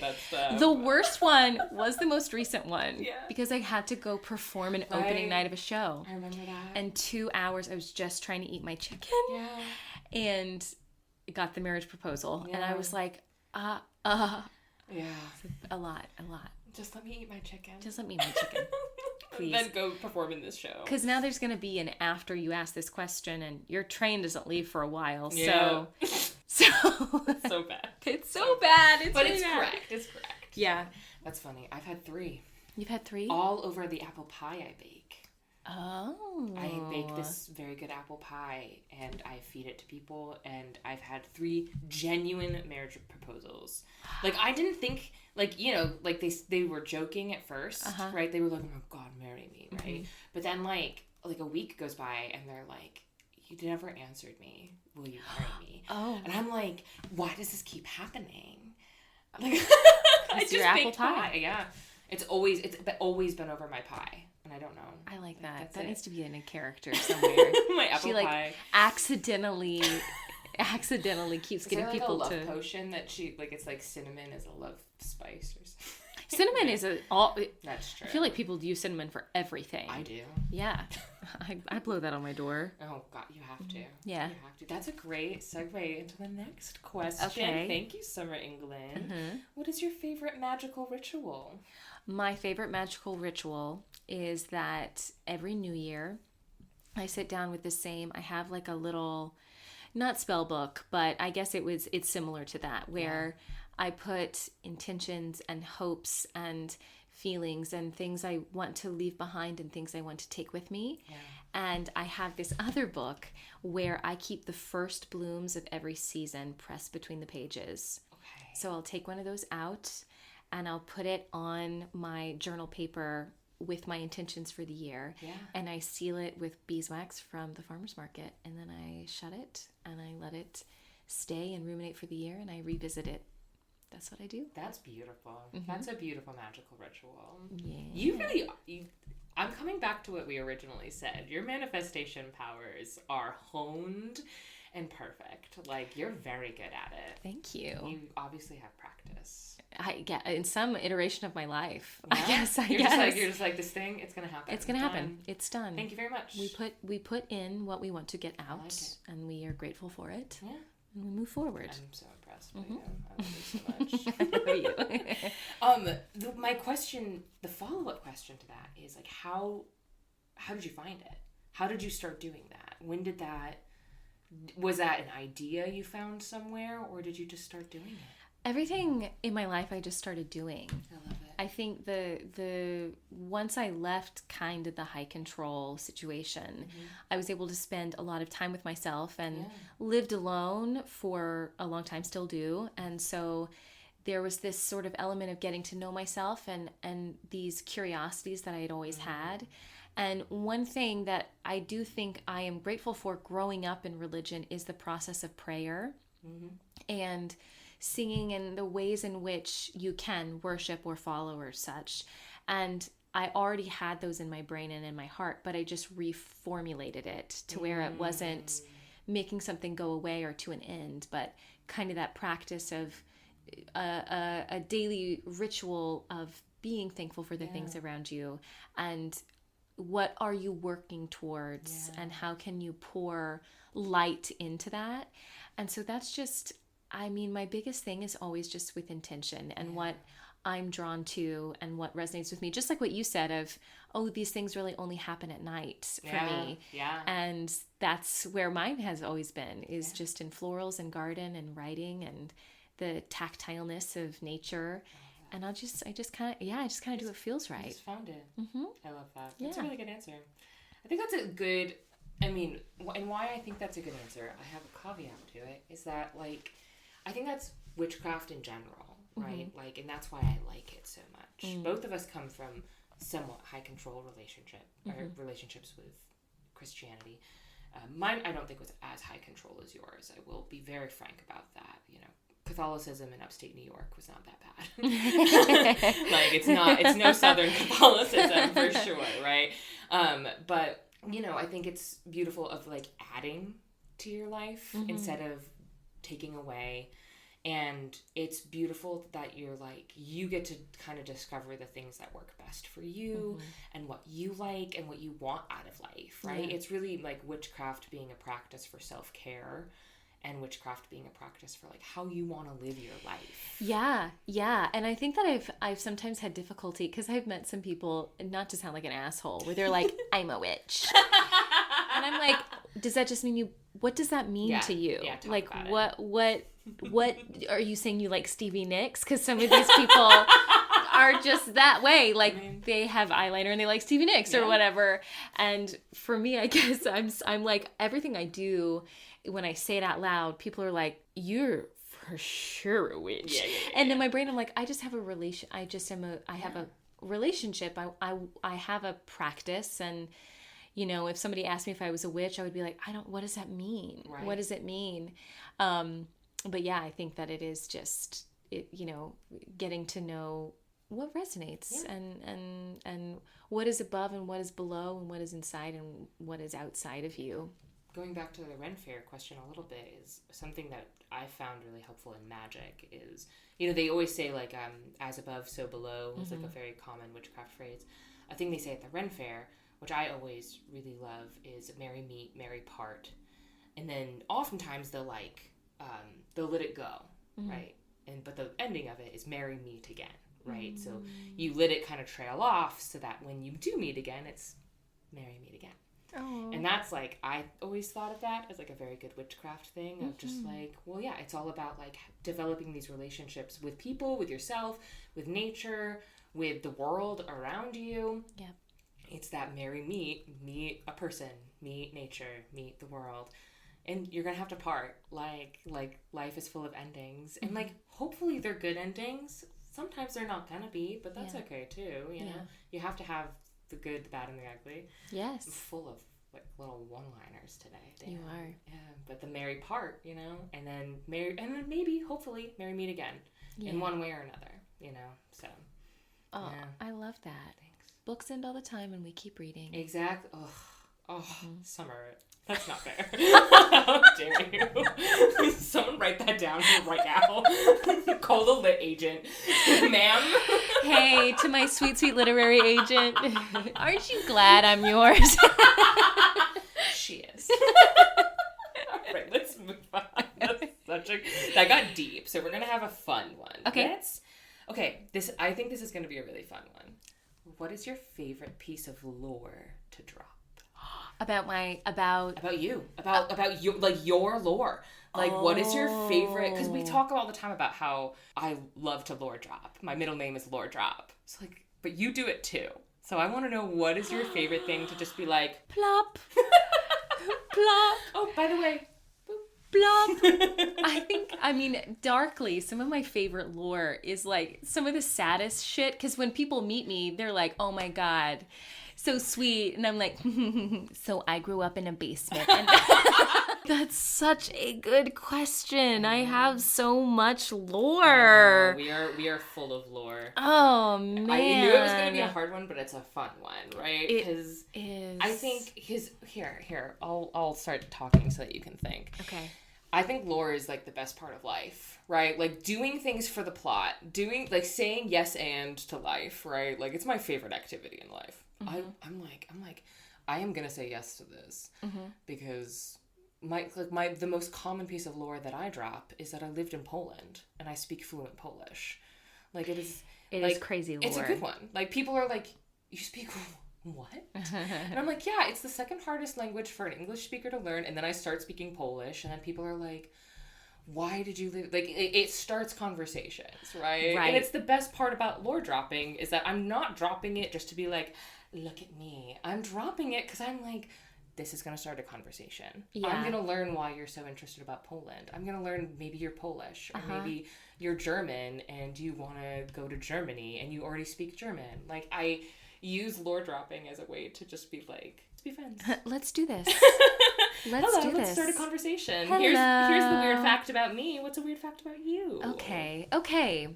that stuff. The worst one was the most recent one. Yeah. Because I had to go perform an opening night of a show. I remember that. And 2 hours I was just trying to eat my chicken. Yeah. And got the marriage proposal. Yeah. And I was like, Yeah. A lot. Just let me eat my chicken. Just let me eat my chicken. Please. Then go perform in this show. Because now there's going to be an after you ask this question, and your train doesn't leave for a while. Yeah. So It's so bad. It's so bad. But it's correct. It's correct. Yeah. That's funny. I've had 3. You've had 3? All over the apple pie I bake. Oh. I bake this very good apple pie, and I feed it to people, and I've had 3 genuine marriage proposals. I didn't think, they were joking at first, right? They were like, "Oh my God, marry me," right? Mm-hmm. But then, a week goes by, and they're like, "You never answered me. Will you marry me?" Oh. And I'm like, why does this keep happening? I just your apple pie. Yeah. It's always been over my pie. And I don't know. I like that. That needs to be in a character somewhere. My apple pie. accidentally keeps getting people to. To. A love potion that she it's like cinnamon is a love spice or something. Cinnamon is That's true. I feel like people use cinnamon for everything. I do. Yeah, I blow that on my door. Oh God, you have to. Yeah, you have to. That's a great segue into the next question. Okay. Thank you, Summer England. Mm-hmm. What is your favorite magical ritual? My favorite magical ritual is that every New Year, I sit down with I have a little, not spell book, but I guess it's similar to that, where I put intentions and hopes and feelings and things I want to leave behind and things I want to take with me. Yeah. And I have this other book where I keep the first blooms of every season pressed between the pages. Okay. So I'll take one of those out and I'll put it on my journal paper with my intentions for the year. Yeah. And I seal it with beeswax from the farmer's market. And then I shut it and I let it stay and ruminate for the year, and I revisit it. That's what I do. That's beautiful. That's a beautiful magical ritual. Yeah. I'm coming back to what we originally said. Your manifestation powers are honed and perfect. Like, you're very good at it. Thank you. You obviously have practice. In some iteration of my life. Yeah? I guess. You're just like, this thing, it's gonna happen. It's gonna happen. It's done. Thank you very much. We put in what we want to get out, like it. and we are grateful for it. Yeah. And we move forward. I'm so impressed with you. I love you so much. I love you. My question, the follow-up question to that is like, how did you find it? How did you start doing that? Was that an idea you found somewhere, or did you just start doing it? Everything in my life I just started doing. I love it. I think the once I left kind of the high control situation, I was able to spend a lot of time with myself and lived alone for a long time, still do. And so there was this sort of element of getting to know myself and these curiosities that I had always had. And one thing that I do think I am grateful for growing up in religion is the process of prayer and singing and the ways in which you can worship or follow or such. And I already had those in my brain and in my heart, but I just reformulated it to where it wasn't making something go away or to an end, but kind of that practice of a daily ritual of being thankful for the things around you, and what are you working towards, and how can you pour light into that. And so that's just, I mean, my biggest thing is always just with intention and what I'm drawn to and what resonates with me. Just like what you said of, oh, these things really only happen at night for me. Yeah. And that's where mine has always been, is just in florals and garden and writing and the tactileness of nature. And I just kind of do what feels right. I just found it. I love that. Yeah. That's a really good answer. I think that's a good, and why I think that's a good answer, I have a caveat to it, is that, like, I think that's witchcraft in general, right? Like, and that's why I like it so much. Both of us come from somewhat high control relationships with Christianity. Mine, I don't think, was as high control as yours. I will be very frank about that. You know, Catholicism in upstate New York was not that bad. Like, it's no Southern Catholicism for sure, right? But, you know, I think it's beautiful of, like, adding to your life instead of taking away. And it's beautiful that you're like, you get to kind of discover the things that work best for you and what you like and what you want out of life, right? It's really like witchcraft being a practice for self-care, and witchcraft being a practice for, like, how you want to live your life. Yeah. And I think that I've sometimes had difficulty because I've met some people, not to sound like an asshole, where they're like, I'm a witch. And I'm like, does that just mean what does that mean to you? Yeah, like, what are you saying, you like Stevie Nicks? Because some of these people are just that way. Like, they have eyeliner and they like Stevie Nicks or whatever. And for me, I guess I'm like, everything I do, when I say it out loud, people are like, you're for sure a witch. And in my brain, I'm like, I just have a relation. I have a relationship. I have a practice. And, you know, if somebody asked me if I was a witch, I would be like, what does that mean? Right. What does it mean? But yeah, I think that it is just, you know, getting to know what resonates and what is above and what is below and what is inside and what is outside of you. Going back to the REN Faire question a little bit, is something that I found really helpful in magic is, you know, they always say, like, as above, so below is like a very common witchcraft phrase. A thing they say at the REN Faire, which I always really love, is merry meet, merry part. And then oftentimes they'll let it go, right? But the ending of it is merry meet again, right? So you let it kind of trail off so that when you do meet again, it's merry meet again. Oh. And that's, like, I always thought of that as, like, a very good witchcraft thing of just, like, well, yeah, it's all about, like, developing these relationships with people, with yourself, with nature, with the world around you. Yeah. It's that merry meet a person, meet nature, meet the world. And you're going to have to part. Like life is full of endings. And, like, hopefully they're good endings. Sometimes they're not going to be, but that's okay, too, you know? You have to have the good, the bad, and the ugly. Yes. I'm full of like little one-liners today. Damn. You are. Yeah, but the marry part, you know, and then maybe, hopefully, marry meet again in one way or another, you know. So. Oh, yeah. I love that. Thanks. Books end all the time, and we keep reading. Exactly. Summer. That's not fair. How dare you? Someone write that down right now. Call the lit agent. Ma'am. Hey, to my sweet, sweet literary agent. Aren't you glad I'm yours? She is. All right, let's move on. That got deep. So we're going to have a fun one. Okay. I think this is going to be a really fun one. What is your favorite piece of lore to drop? About you, about you, like your lore. Like, what is your favorite? Because we talk all the time about how I love to lore drop. My middle name is Lore Drop. So like, but you do it too. So I want to know, what is your favorite thing to just be like plop, plop. Oh, by the way, plop. I mean, darkly, some of my favorite lore is like some of the saddest shit. Because when people meet me, they're like, "Oh my god, so sweet," and I'm like, "So I grew up in a basement." And that's such a good question. I have so much lore. We are full of lore. Oh man, I knew it was going to be a hard one, but it's a fun one, right? Because it is. I think here. I'll start talking so that you can think. Okay. I think lore is like the best part of life, right? Like doing things for the plot, saying yes and to life, right? Like it's my favorite activity in life. Mm-hmm. I'm like, I am gonna say yes to this because the most common piece of lore that I drop is that I lived in Poland and I speak fluent Polish. Like it is crazy lore. It's a good one. Like people are like, you speak what? And I'm like, yeah, it's the second hardest language for an English speaker to learn. And then I start speaking Polish, and then people are like, why did you live? Like, it starts conversations, right? And it's the best part about lore dropping is that I'm not dropping it just to be like, look at me. I'm dropping it because I'm like, this is going to start a conversation. Yeah. I'm going to learn why you're so interested about Poland. I'm going to learn maybe you're Polish or maybe you're German and you want to go to Germany and you already speak German. Like, I use lore dropping as a way to just be like, let's be friends. Let's do this. Let's start a conversation. Here's the weird fact about me. What's a weird fact about you? Okay.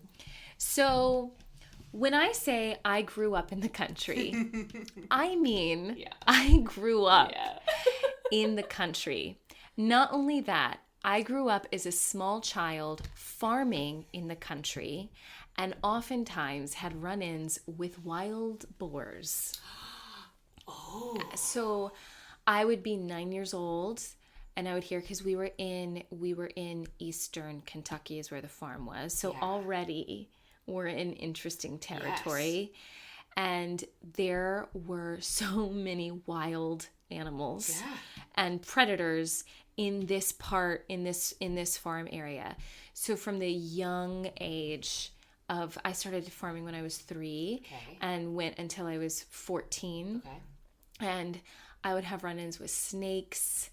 So when I say I grew up in the country, I mean I grew up in the country. Not only that, I grew up as a small child farming in the country and oftentimes had run-ins with wild boars. Oh. So I would be 9 years old and I would hear, because we were in eastern Kentucky is where the farm was. So already we're in interesting territory. Yes. And there were so many wild animals and predators in this farm area. So from the young age of, I started farming when I was 3 and went until I was 14. Okay. And I would have run-ins with snakes,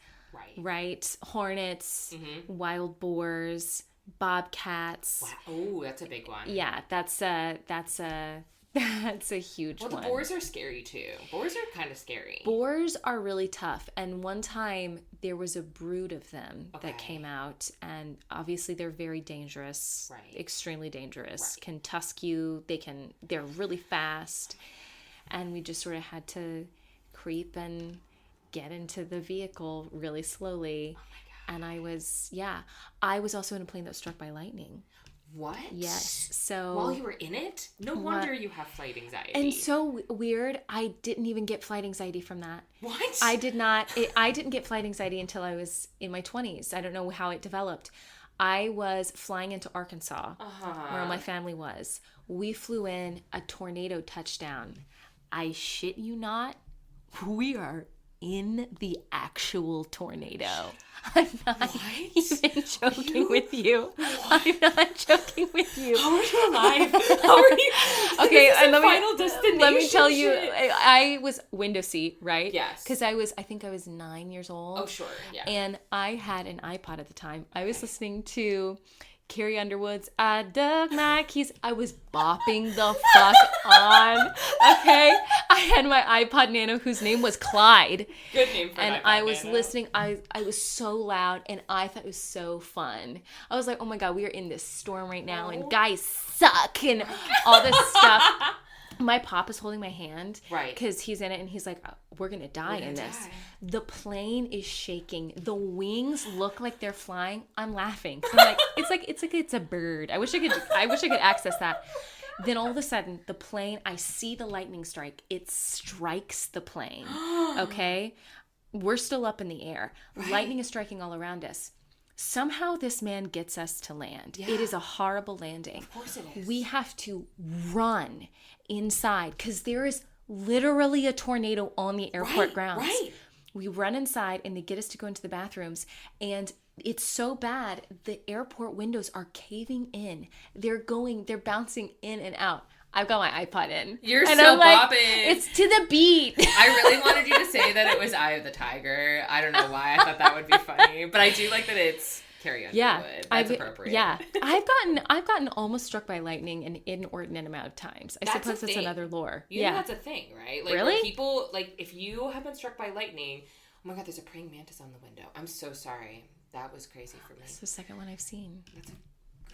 right? Hornets, wild boars, bobcats. Wow. Oh, that's a big one. Yeah, that's a huge one. Well, the boars are scary too. Boars are kind of scary. Boars are really tough. And one time there was a brood of them that came out, and obviously they're very dangerous, extremely dangerous. Can tusk you. They're really fast, and we just sort of had to creep and get into the vehicle really slowly. Oh my God. And I was also in a plane that was struck by lightning. What? Yes. So while you were in it? No wonder you have flight anxiety. And so weird, I didn't even get flight anxiety from that. What? I did not. I didn't get flight anxiety until I was in my 20s. I don't know how it developed. I was flying into Arkansas, where my family was. We flew in, a tornado touchdown. I shit you not, we are in the actual tornado. I'm not even joking with you. What? I'm not joking with you. How are you alive? How are you? Okay, and let me tell you, I was window seat, right? Yes. Because I think I was 9 years old. Oh, sure, yeah. And I had an iPod at the time. I was listening to Carrie Underwood's I Dug My Keys. I was bopping the fuck on. Okay? I had my iPod Nano whose name was Clyde. Good name for an and iPod I was Nano. listening. I was so loud and I thought it was so fun. I was like, oh my God, we are in this storm right now and guys suck and all this stuff. My pop is holding my hand. Right. Because he's in it and he's like, oh, we're going to die in this. The plane is shaking. The wings look like they're flying. I'm laughing. I'm like, it's a bird. I wish I could access that. Then all of a sudden, the plane, I see the lightning strike. It strikes the plane. Okay? We're still up in the air. Right. Lightning is striking all around us. Somehow this man gets us to land. Yeah. It is a horrible landing. Of course it is. We have to run inside because there is literally a tornado on the airport grounds. Right. We run inside and they get us to go into the bathrooms and it's so bad. The airport windows are caving in. They're bouncing in and out. I've got my iPod in. You're and so bopping. It's to the beat. I really wanted you to say that it was Eye of the Tiger. I don't know why I thought that would be funny, but I do like that it's Carrie Underwood. Yeah, that's appropriate. Yeah, I've gotten almost struck by lightning an inordinate amount of times. I suppose that's another lore. You know that's a thing, right? Like, really? People, like, if you have been struck by lightning, oh my God, there's a praying mantis on the window. I'm so sorry. That was crazy for me. That's the second one I've seen. That's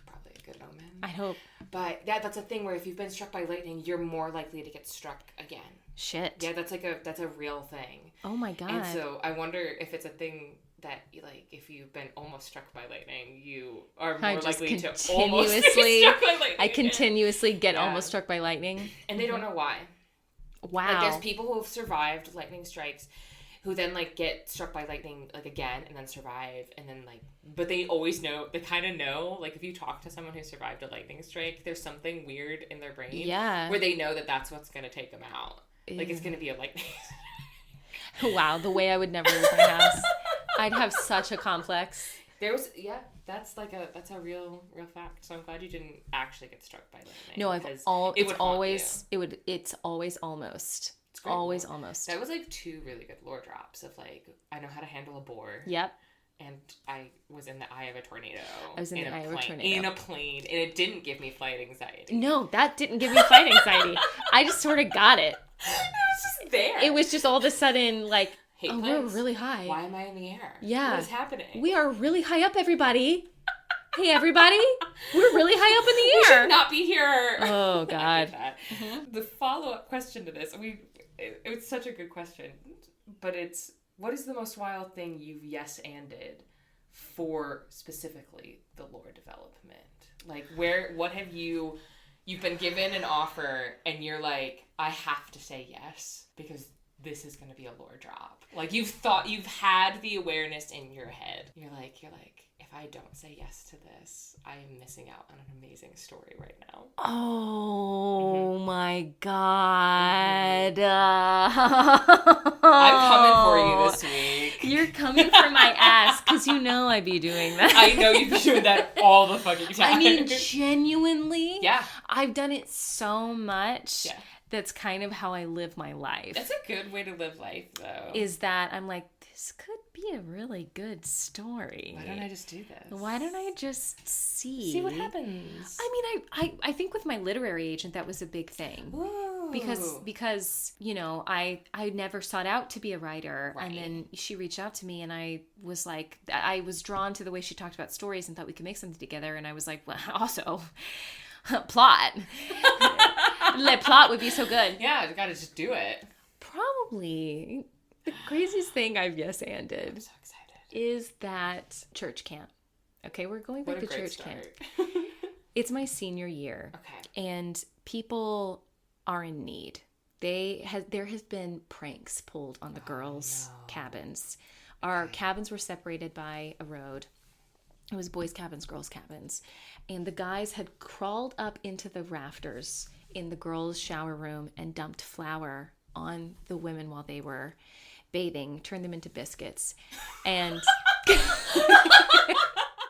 probably a good omen. I hope. But that's a thing where if you've been struck by lightning, you're more likely to get struck again. Shit. Yeah, that's a real thing. Oh my God. And so I wonder if it's a thing that, like, if you've been almost struck by lightning, you are more likely to almost be struck by lightning. I continuously get almost struck by lightning. And they don't know why. Wow. Like, there's people who have survived lightning strikes who then, like, get struck by lightning, like, again, and then survive, and then, like, but they always know, they kind of know, like, if you talk to someone who survived a lightning strike, there's something weird in their brain. Yeah. Where they know that that's what's going to take them out. Like, it's going to be a lightning Wow, the way I would never leave my house. I'd have such a complex. That's a real fact. So I'm glad you didn't actually get struck by lightning. No, it's always almost. It's always almost. That was like 2 really good lore drops of, like, I know how to handle a boar. Yep. And I was in the eye of a tornado. I was in the eye of a tornado. In a plane. And it didn't give me flight anxiety. No, that didn't give me flight anxiety. I just sort of got it. It was just there. It was just all of a sudden, like, we're really high. Why am I in the air? Yeah. What is happening? We are really high up, everybody. Hey, everybody. We're really high up in the air. We should not be here. Oh, God. Mm-hmm. The follow-up question to this, it's such a good question, but it's, what is the most wild thing you've yes-anded for specifically the lore development? Like, what have you've been given an offer and you're like, I have to say yes because this is going to be a lore drop. Like, you've had the awareness in your head. You're like, if I don't say yes to this, I am missing out on an amazing story right now. Oh my God. I'm coming for you this week. You're coming for my ass because you know I'd be doing that. I know you'd be doing that all the fucking time. I mean, genuinely. Yeah. I've done it so much. Yeah. That's kind of how I live my life. That's a good way to live life, though. Is that I'm like, this could be a really good story. Why don't I just do this? Why don't I just see? See what happens. I mean, I think with my literary agent, that was a big thing. Ooh. Because you know, I never sought out to be a writer. Right. And then she reached out to me and I was like, I was drawn to the way she talked about stories and thought we could make something together. And I was like, well, also, plot. The plot would be so good. Yeah, you gotta just do it. Probably. The craziest thing I've yes-anded I'm so excited. is that church camp. Okay, we're going back to church camp. It's my senior year. Okay. And people are in need. There has been pranks pulled on the girls' cabins. Our cabins were separated by a road. It was boys' cabins, girls' cabins. And the guys had crawled up into the rafters in the girls' shower room and dumped flour on the women while they were bathing, turned them into biscuits. And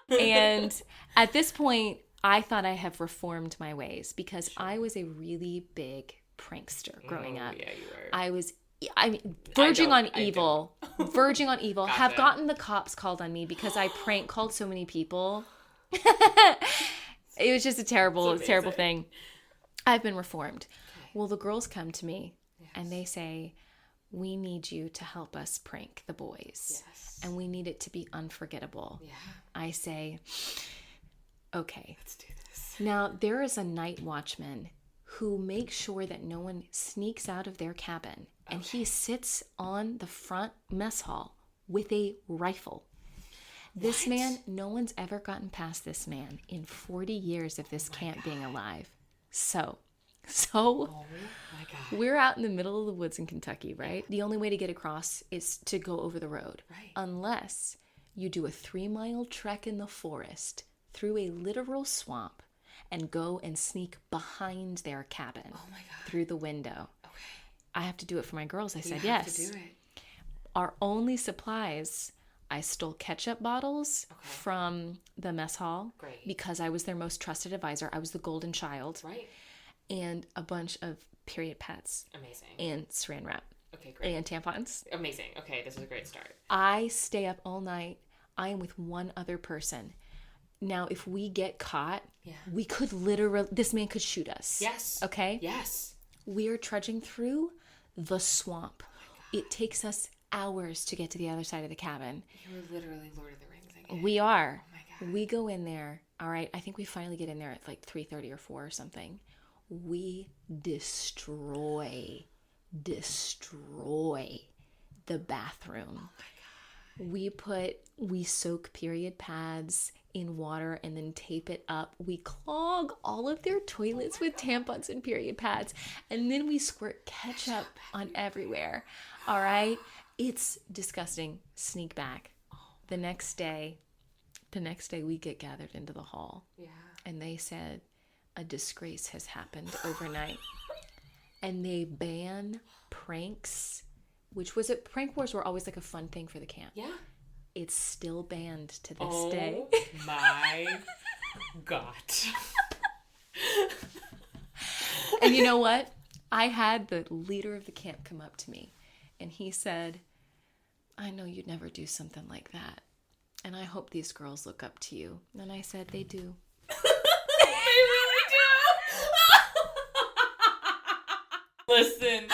and at this point, I thought I have reformed my ways because I was a really big prankster growing up. Yeah, you were. I mean, verging on evil. Have gotten the cops called on me because I prank called so many people. It was just a terrible amazing. thing. I've been reformed. Okay. Well, the girls come to me Yes. and they say, we need you to help us prank the boys. Yes. And we need it to be unforgettable. Yeah. I say, okay. Let's do this. Now, there is a night watchman who makes sure that no one sneaks out of their cabin. And he sits on the front mess hall with a rifle. This What? man, no one's ever gotten past this man in 40 years of this camp being alive. So Oh my God. we're out in the middle of the woods in Kentucky, right? The only way to get across is to go over the road. Right. Unless you do a 3-mile trek in the forest through a literal swamp and go and sneak behind their cabin Oh my God. through the window. Okay. I have to do it for my girls. I You said have yes. to do it. Our only supplies, I stole ketchup bottles Okay. from the mess hall. Great. Because I was their most trusted advisor. I was the golden child. Right. And a bunch of period pads Amazing. and saran wrap Okay, great. and tampons. Amazing. Okay, this is a great start. I stay up all night. I am with one other person. Now, if we get caught, Yeah. we could literally, this man could shoot us. Yes. Okay? Yes. We are trudging through the swamp. It takes us hours to get to the other side of the cabin. You were literally Lord of the Rings again. We are. Oh my God. We go in there. All right. I think we finally get in there at like 3:30 or 4 or something. We destroy the bathroom. Oh my God. We soak period pads in water and then tape it up. We clog all of their toilets with tampons and period pads. And then we squirt ketchup on everywhere. All right. It's disgusting. Sneak back. The next day we get gathered into the hall. Yeah. And they said, a disgrace has happened overnight. And they ban pranks, prank wars were always like a fun thing for the camp. Yeah. It's still banned to this day. Oh my God. And you know what? I had the leader of the camp come up to me and he said, I know you'd never do something like that. And I hope these girls look up to you. And I said, they do. They really do. Listen,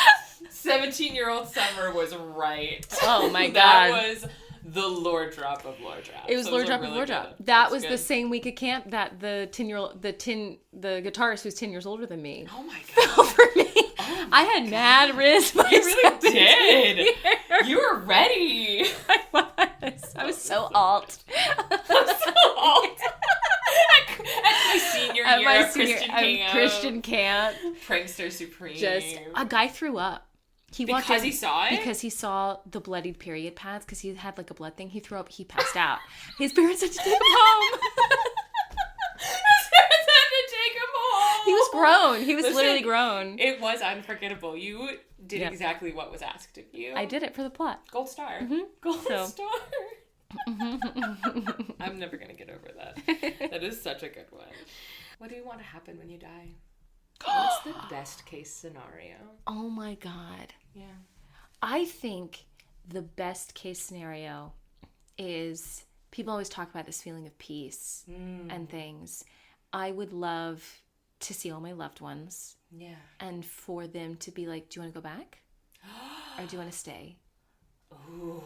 17-year-old Summer was right. Oh my God. That was the lore drop of lore drop. It was So lore those are drop really of lore good. drop. That That's was good. the same week at camp that the guitarist who's 10 years older than me Oh my fell God. for me. Oh I had mad risk. You really did. You were ready. I was so alt. I'm so old. At my senior At year my of senior Christian of camp. Christian camp, Prankster Supreme. just a guy threw up. He walked because in he saw it? because he saw the bloodied period pads because he had like a blood thing. He threw up. He passed out. His parents had to take him home. His parents had to take him home. He was grown. He was Listen, literally grown. It was unforgettable. You did Yep. exactly what was asked of you. I did it for the plot. Gold star. Mhm. Gold So- star. I'm never going to get over that. That is such a good one. What do you want to happen when you die? What's the best case scenario? Oh my God. Yeah. I think the best case scenario is people always talk about this feeling of peace and things. I would love to see all my loved ones Yeah. and for them to be like, do you want to go back? Or do you want to stay? Ooh.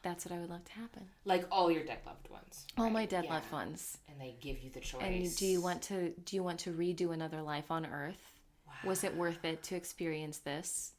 That's what I would love to happen. Like all your dead loved ones. All right? my dead Yeah. loved ones. And they give you the choice. And do you want to redo another life on earth? Wow. Was it worth it to experience this?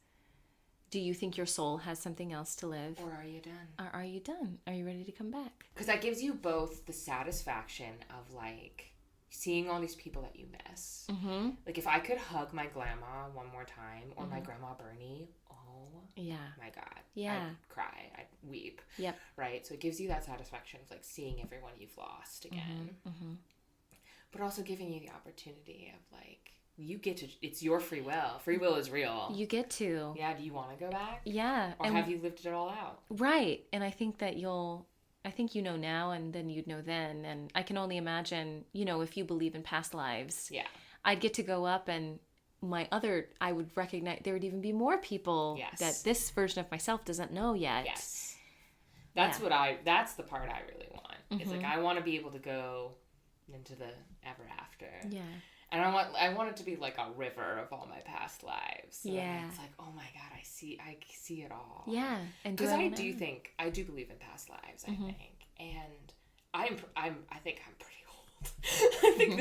Do you think your soul has something else to live? Or are you done? Or are you done? Are you ready to come back? Because that gives you both the satisfaction of like seeing all these people that you miss. Mm-hmm. Like if I could hug my grandma one more time or my grandma Bernie, oh Yeah. my God. Yeah. I'd cry. I'd weep. Yep. Right? So it gives you that satisfaction of like seeing everyone you've lost again. Mm-hmm. But also giving you the opportunity of like, you get to, it's your free will. Free will is real. You get to. Yeah, do you want to go back? Yeah. Or have you lived it all out? Right. And I think that I think you know now and then you'd know then. And I can only imagine, if you believe in past lives, Yeah. I'd get to go up and I would recognize, there would even be more people Yes. that this version of myself doesn't know yet. Yes. That's Yeah. that's the part I really want. It's like, I want to be able to go into the ever after. Yeah. And I want it to be like a river of all my past lives. So Yeah. it's like, oh my God, I see it all. Yeah. And because I do believe in past lives. I think, and I think I'm pretty old. I think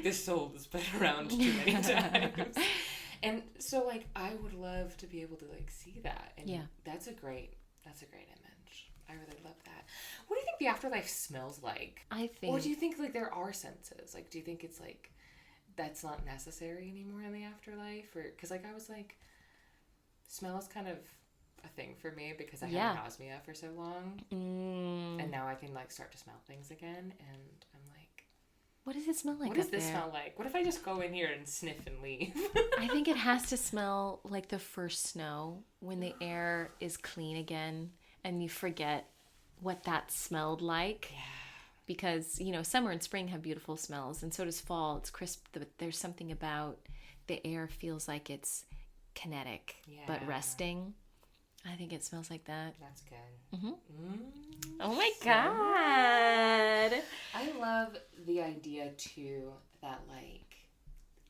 this soul has been around too many times. And so like I would love to be able to like see that. And that's a great image. I really love that. What do you think the afterlife smells like? Or do you think like there are senses? Like, do you think it's like that's not necessary anymore in the afterlife? Or because like I was like, smell is kind of a thing for me because I had nausea for so long, and now I can like start to smell things again, and I'm like, what does it smell like? What does this smell like? What if I just go in here and sniff and leave? I think it has to smell like the first snow when the air is clean again and you forget what that smelled like. Yeah. Because, you know, summer and spring have beautiful smells, and so does fall. It's crisp, but there's something about the air feels like it's kinetic, but resting. I think it smells like that. That's good. Oh my God. I love the idea too that like,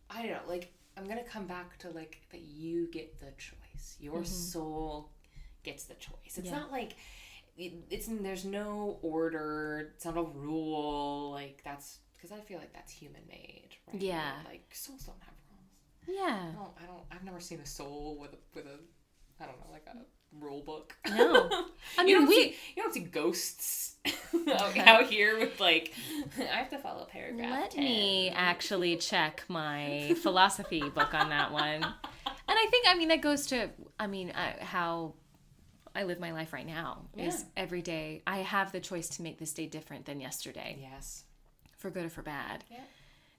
I don't know, like I'm going to come back to like that you get the choice. Your soul gets the choice. It's not like there's no order, it's not a rule, like that's because I feel like that's human made, right? Yeah. Like souls don't have rules. Yeah. I've never seen a soul with a I don't know, like a rule book. No. I mean, you don't see ghosts out here with like, I have to follow paragraph Let 10. me actually check my philosophy book on that one. And I think, that goes to, how I live my life right now is every day I have the choice to make this day different than yesterday. Yes. For good or for bad. Yeah.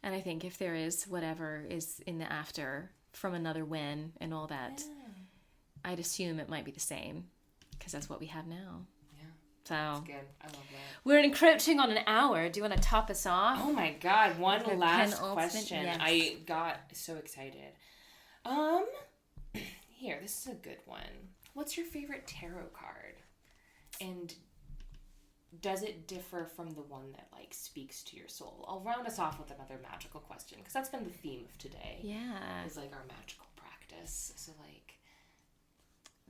And I think if there is whatever is in the after from another when and all that, I'd assume it might be the same because that's what we have now. Yeah. So that's good. I love that. We're encroaching on an hour. Do you want to top us off? Oh my God. One last question. Yes. I got so excited. Here, this is a good one. What's your favorite tarot card? And does it differ from the one that like speaks to your soul? I'll round us off with another magical question because that's been the theme of today. Yeah. Is like our magical practice. So like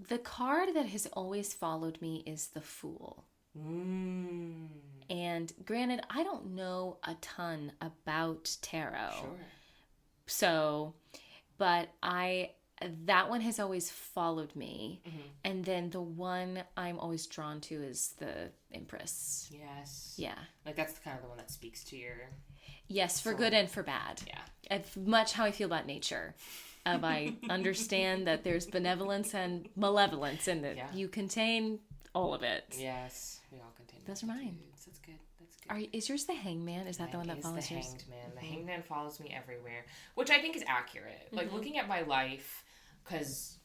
the card that has always followed me is the Fool. And granted, I don't know a ton about tarot. Sure. So, but that one has always followed me. And then the one I'm always drawn to is the Empress. Yes. Yeah. Like that's kind of the one that speaks to your Yes, for good and for bad. Yeah. It's much how I feel about nature. I understand that there's benevolence and malevolence in it. You contain all of it. Yes, we all contain. Those are mine. That's good. That's good. Is yours the Hangman? Is that the one that follows yours? The Hanged Man. The Hanged Man follows me everywhere, which I think is accurate. Like looking at my life, because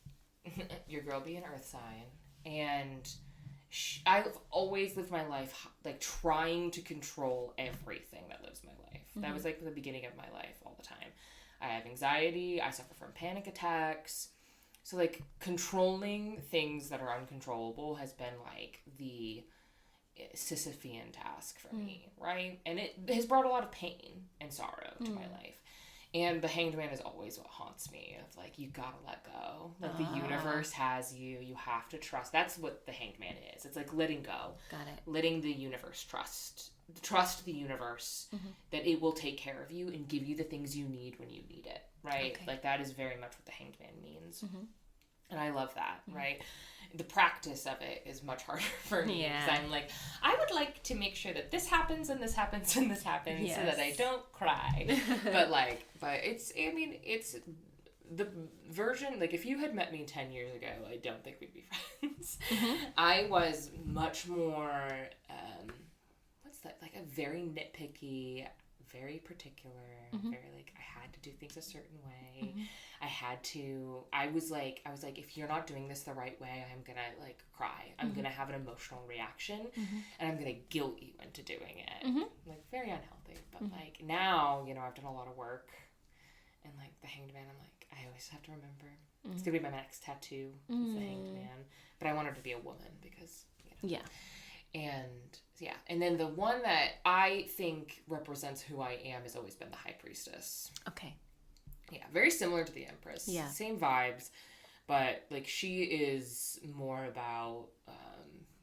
your girl be an Earth sign, and I've always lived my life like trying to control everything that lives my life. That was like the beginning of my life all the time. I have anxiety. I suffer from panic attacks. So like controlling things that are uncontrollable has been like the Sisyphean task for me, right? And it has brought a lot of pain and sorrow to my life. And the Hanged Man is always what haunts me of like, you gotta let go. Like the universe has you. You have to trust. That's what the Hanged Man is. It's like letting go. Got it. Letting the universe trust the universe that it will take care of you and give you the things you need when you need it, right? Okay. Like that is very much what the Hanged Man means. And I love that, right? The practice of it is much harder for me because I'm like, I would like to make sure that this happens and this happens and this happens so that I don't cry. but it's the version, like if you had met me 10 years ago, I don't think we'd be friends. I was much more, like a very nitpicky, very particular, very like I had to do things a certain way. I was like, if you're not doing this the right way, I'm gonna like cry. I'm gonna have an emotional reaction and I'm gonna guilt you into doing it. Like very unhealthy. But like now, I've done a lot of work and like the Hanged Man, I'm like, I always have to remember. It's gonna be my next tattoo, is the Hanged Man. But I want her to be a woman because And yeah, and then the one that I think represents who I am has always been the High Priestess. Okay. Yeah, very similar to the Empress. Yeah. Same vibes, but like she is more about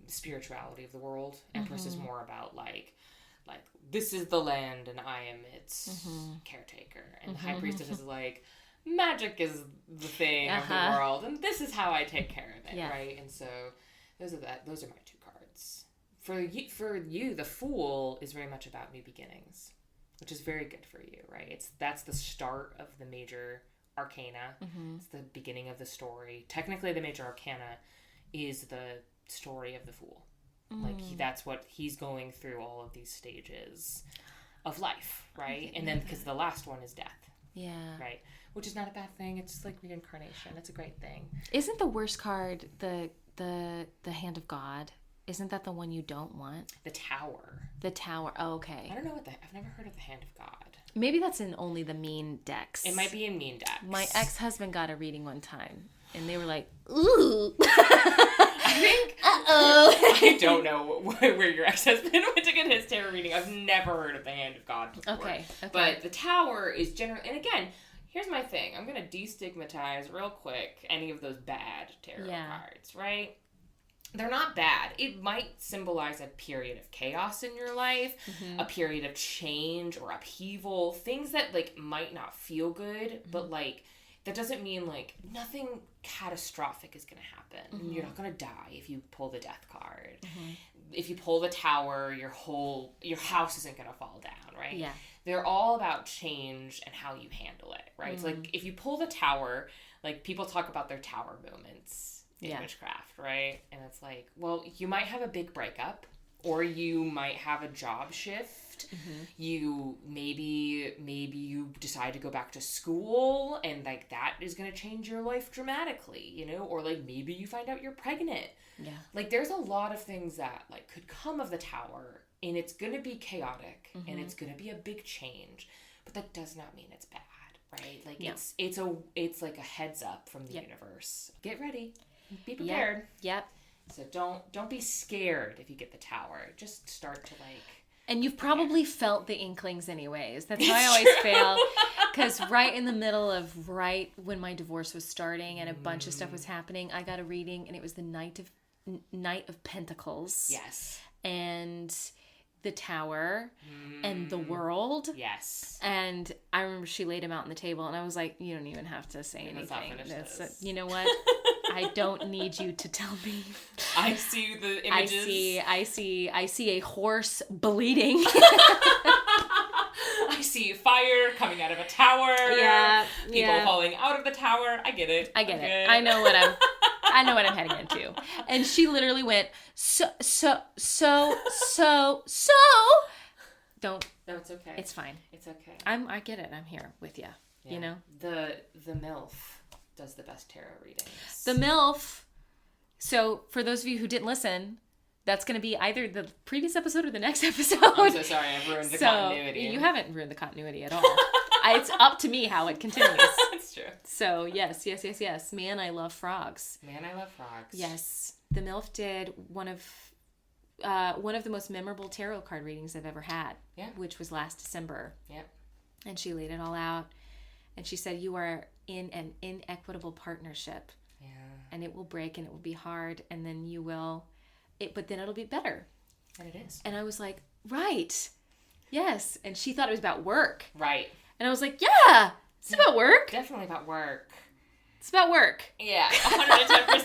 spirituality of the world. Empress is more about like this is the land and I am its caretaker. And the High Priestess is like, magic is the thing of the world and this is how I take care of it, right? And so those are my two cards. For you, the Fool is very much about new beginnings, which is very good for you, right? That's the start of the major arcana. It's the beginning of the story. Technically, the major arcana is the story of the Fool. Like that's what he's going through, all of these stages of life, right? And then because the last one is death. Yeah. Right. Which is not a bad thing. It's like reincarnation. It's a great thing. Isn't the worst card the Hand of God? Isn't that the one you don't want? The Tower. The Tower. Oh, okay. I don't know I've never heard of the Hand of God. Maybe that's in only the mean decks. It might be in mean decks. My ex-husband got a reading one time, and they were like, "Ooh." I think. Uh-oh. I don't know where your ex-husband went to get his tarot reading. I've never heard of the Hand of God before. Okay. But the Tower is generally, and again, here's my thing. I'm gonna destigmatize real quick any of those bad tarot cards, right? They're not bad. It might symbolize a period of chaos in your life, a period of change or upheaval, things that like might not feel good, but like that doesn't mean like nothing catastrophic is going to happen. You're not going to die if you pull the Death card. If you pull the Tower, your house isn't going to fall down, right? Yeah. They're all about change and how you handle it, right? So like if you pull the Tower, like people talk about their Tower moments in witchcraft, right? And it's like, well, you might have a big breakup, or you might have a job shift. You maybe you decide to go back to school, and like that is going to change your life dramatically, you know? Or like maybe you find out you're pregnant. Yeah. Like there's a lot of things that like could come of the Tower, and it's going to be chaotic and it's going to be a big change, but that does not mean it's bad, right? Like it's like a heads up from the universe. Get ready. Be prepared. Yep. So don't be scared if you get the Tower. Just start to like. And you've probably felt the inklings anyways. That's how I always fail. Because right in the middle of when my divorce was starting and a bunch of stuff was happening, I got a reading and it was the Knight of Pentacles. Yes. And the Tower and the World. Yes. And I remember she laid him out on the table and I was like, you don't even have to say anything. You know what? I don't need you to tell me. I see the images. I see a horse bleeding. I see fire coming out of a tower. Yeah. People falling out of the tower. I get it. I get it. I know what I'm heading into. And she literally went, so. Don't. No, it's okay. It's fine. It's okay. I get it. I'm here with you. Yeah. You know? The MILF does the best tarot readings. The MILF. So for those of you who didn't listen, that's going to be either the previous episode or the next episode. I'm so sorry, I've ruined the continuity. You haven't ruined the continuity at all. It's up to me how it continues. That's true. So yes. Man, I love frogs. Yes. The MILF did one of the most memorable tarot card readings I've ever had. Yeah. Which was last December. Yep. And she laid it all out. And she said, you are in an inequitable partnership. Yeah. And it will break and it will be hard. And then you will, but then it'll be better. And it is. And I was like, right. Yes. And she thought it was about work. Right. And I was like, yeah, it's about work. Definitely about work. It's about work. Yeah, 110%.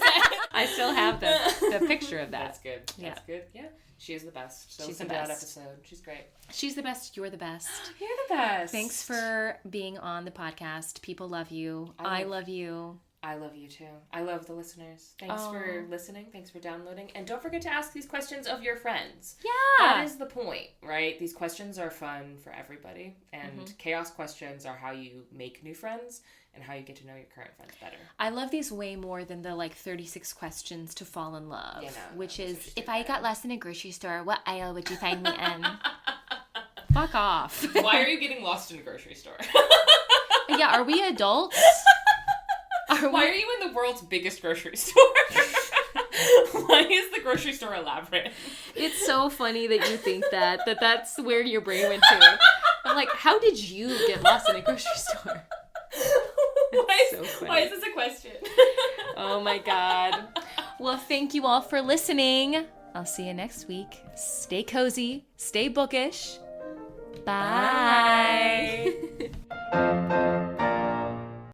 I still have the picture of that. That's good. That's good. Yeah. She is the best. So she's the best. That episode. She's great. She's the best. You're the best. You're the best. Thanks for being on the podcast. People love you. I love you. I love you too. I love the listeners. Thanks for listening. Thanks for downloading. And don't forget to ask these questions of your friends. Yeah. That is the point, right? These questions are fun for everybody. And chaos questions are how you make new friends and how you get to know your current friends better. I love these way more than the 36 questions to fall in love. Which is, if I got lost in a grocery store, what aisle would you find me in? Fuck off. Why are you getting lost in a grocery store? Yeah, are we adults? Why are you in the world's biggest grocery store? Why is the grocery store a labyrinth? It's so funny that you think that's where your brain went to. I'm like, how did you get lost in a grocery store? Why is this a question? Oh my God. Well, thank you all for listening. I'll see you next week. Stay cozy, stay bookish. Bye. Bye.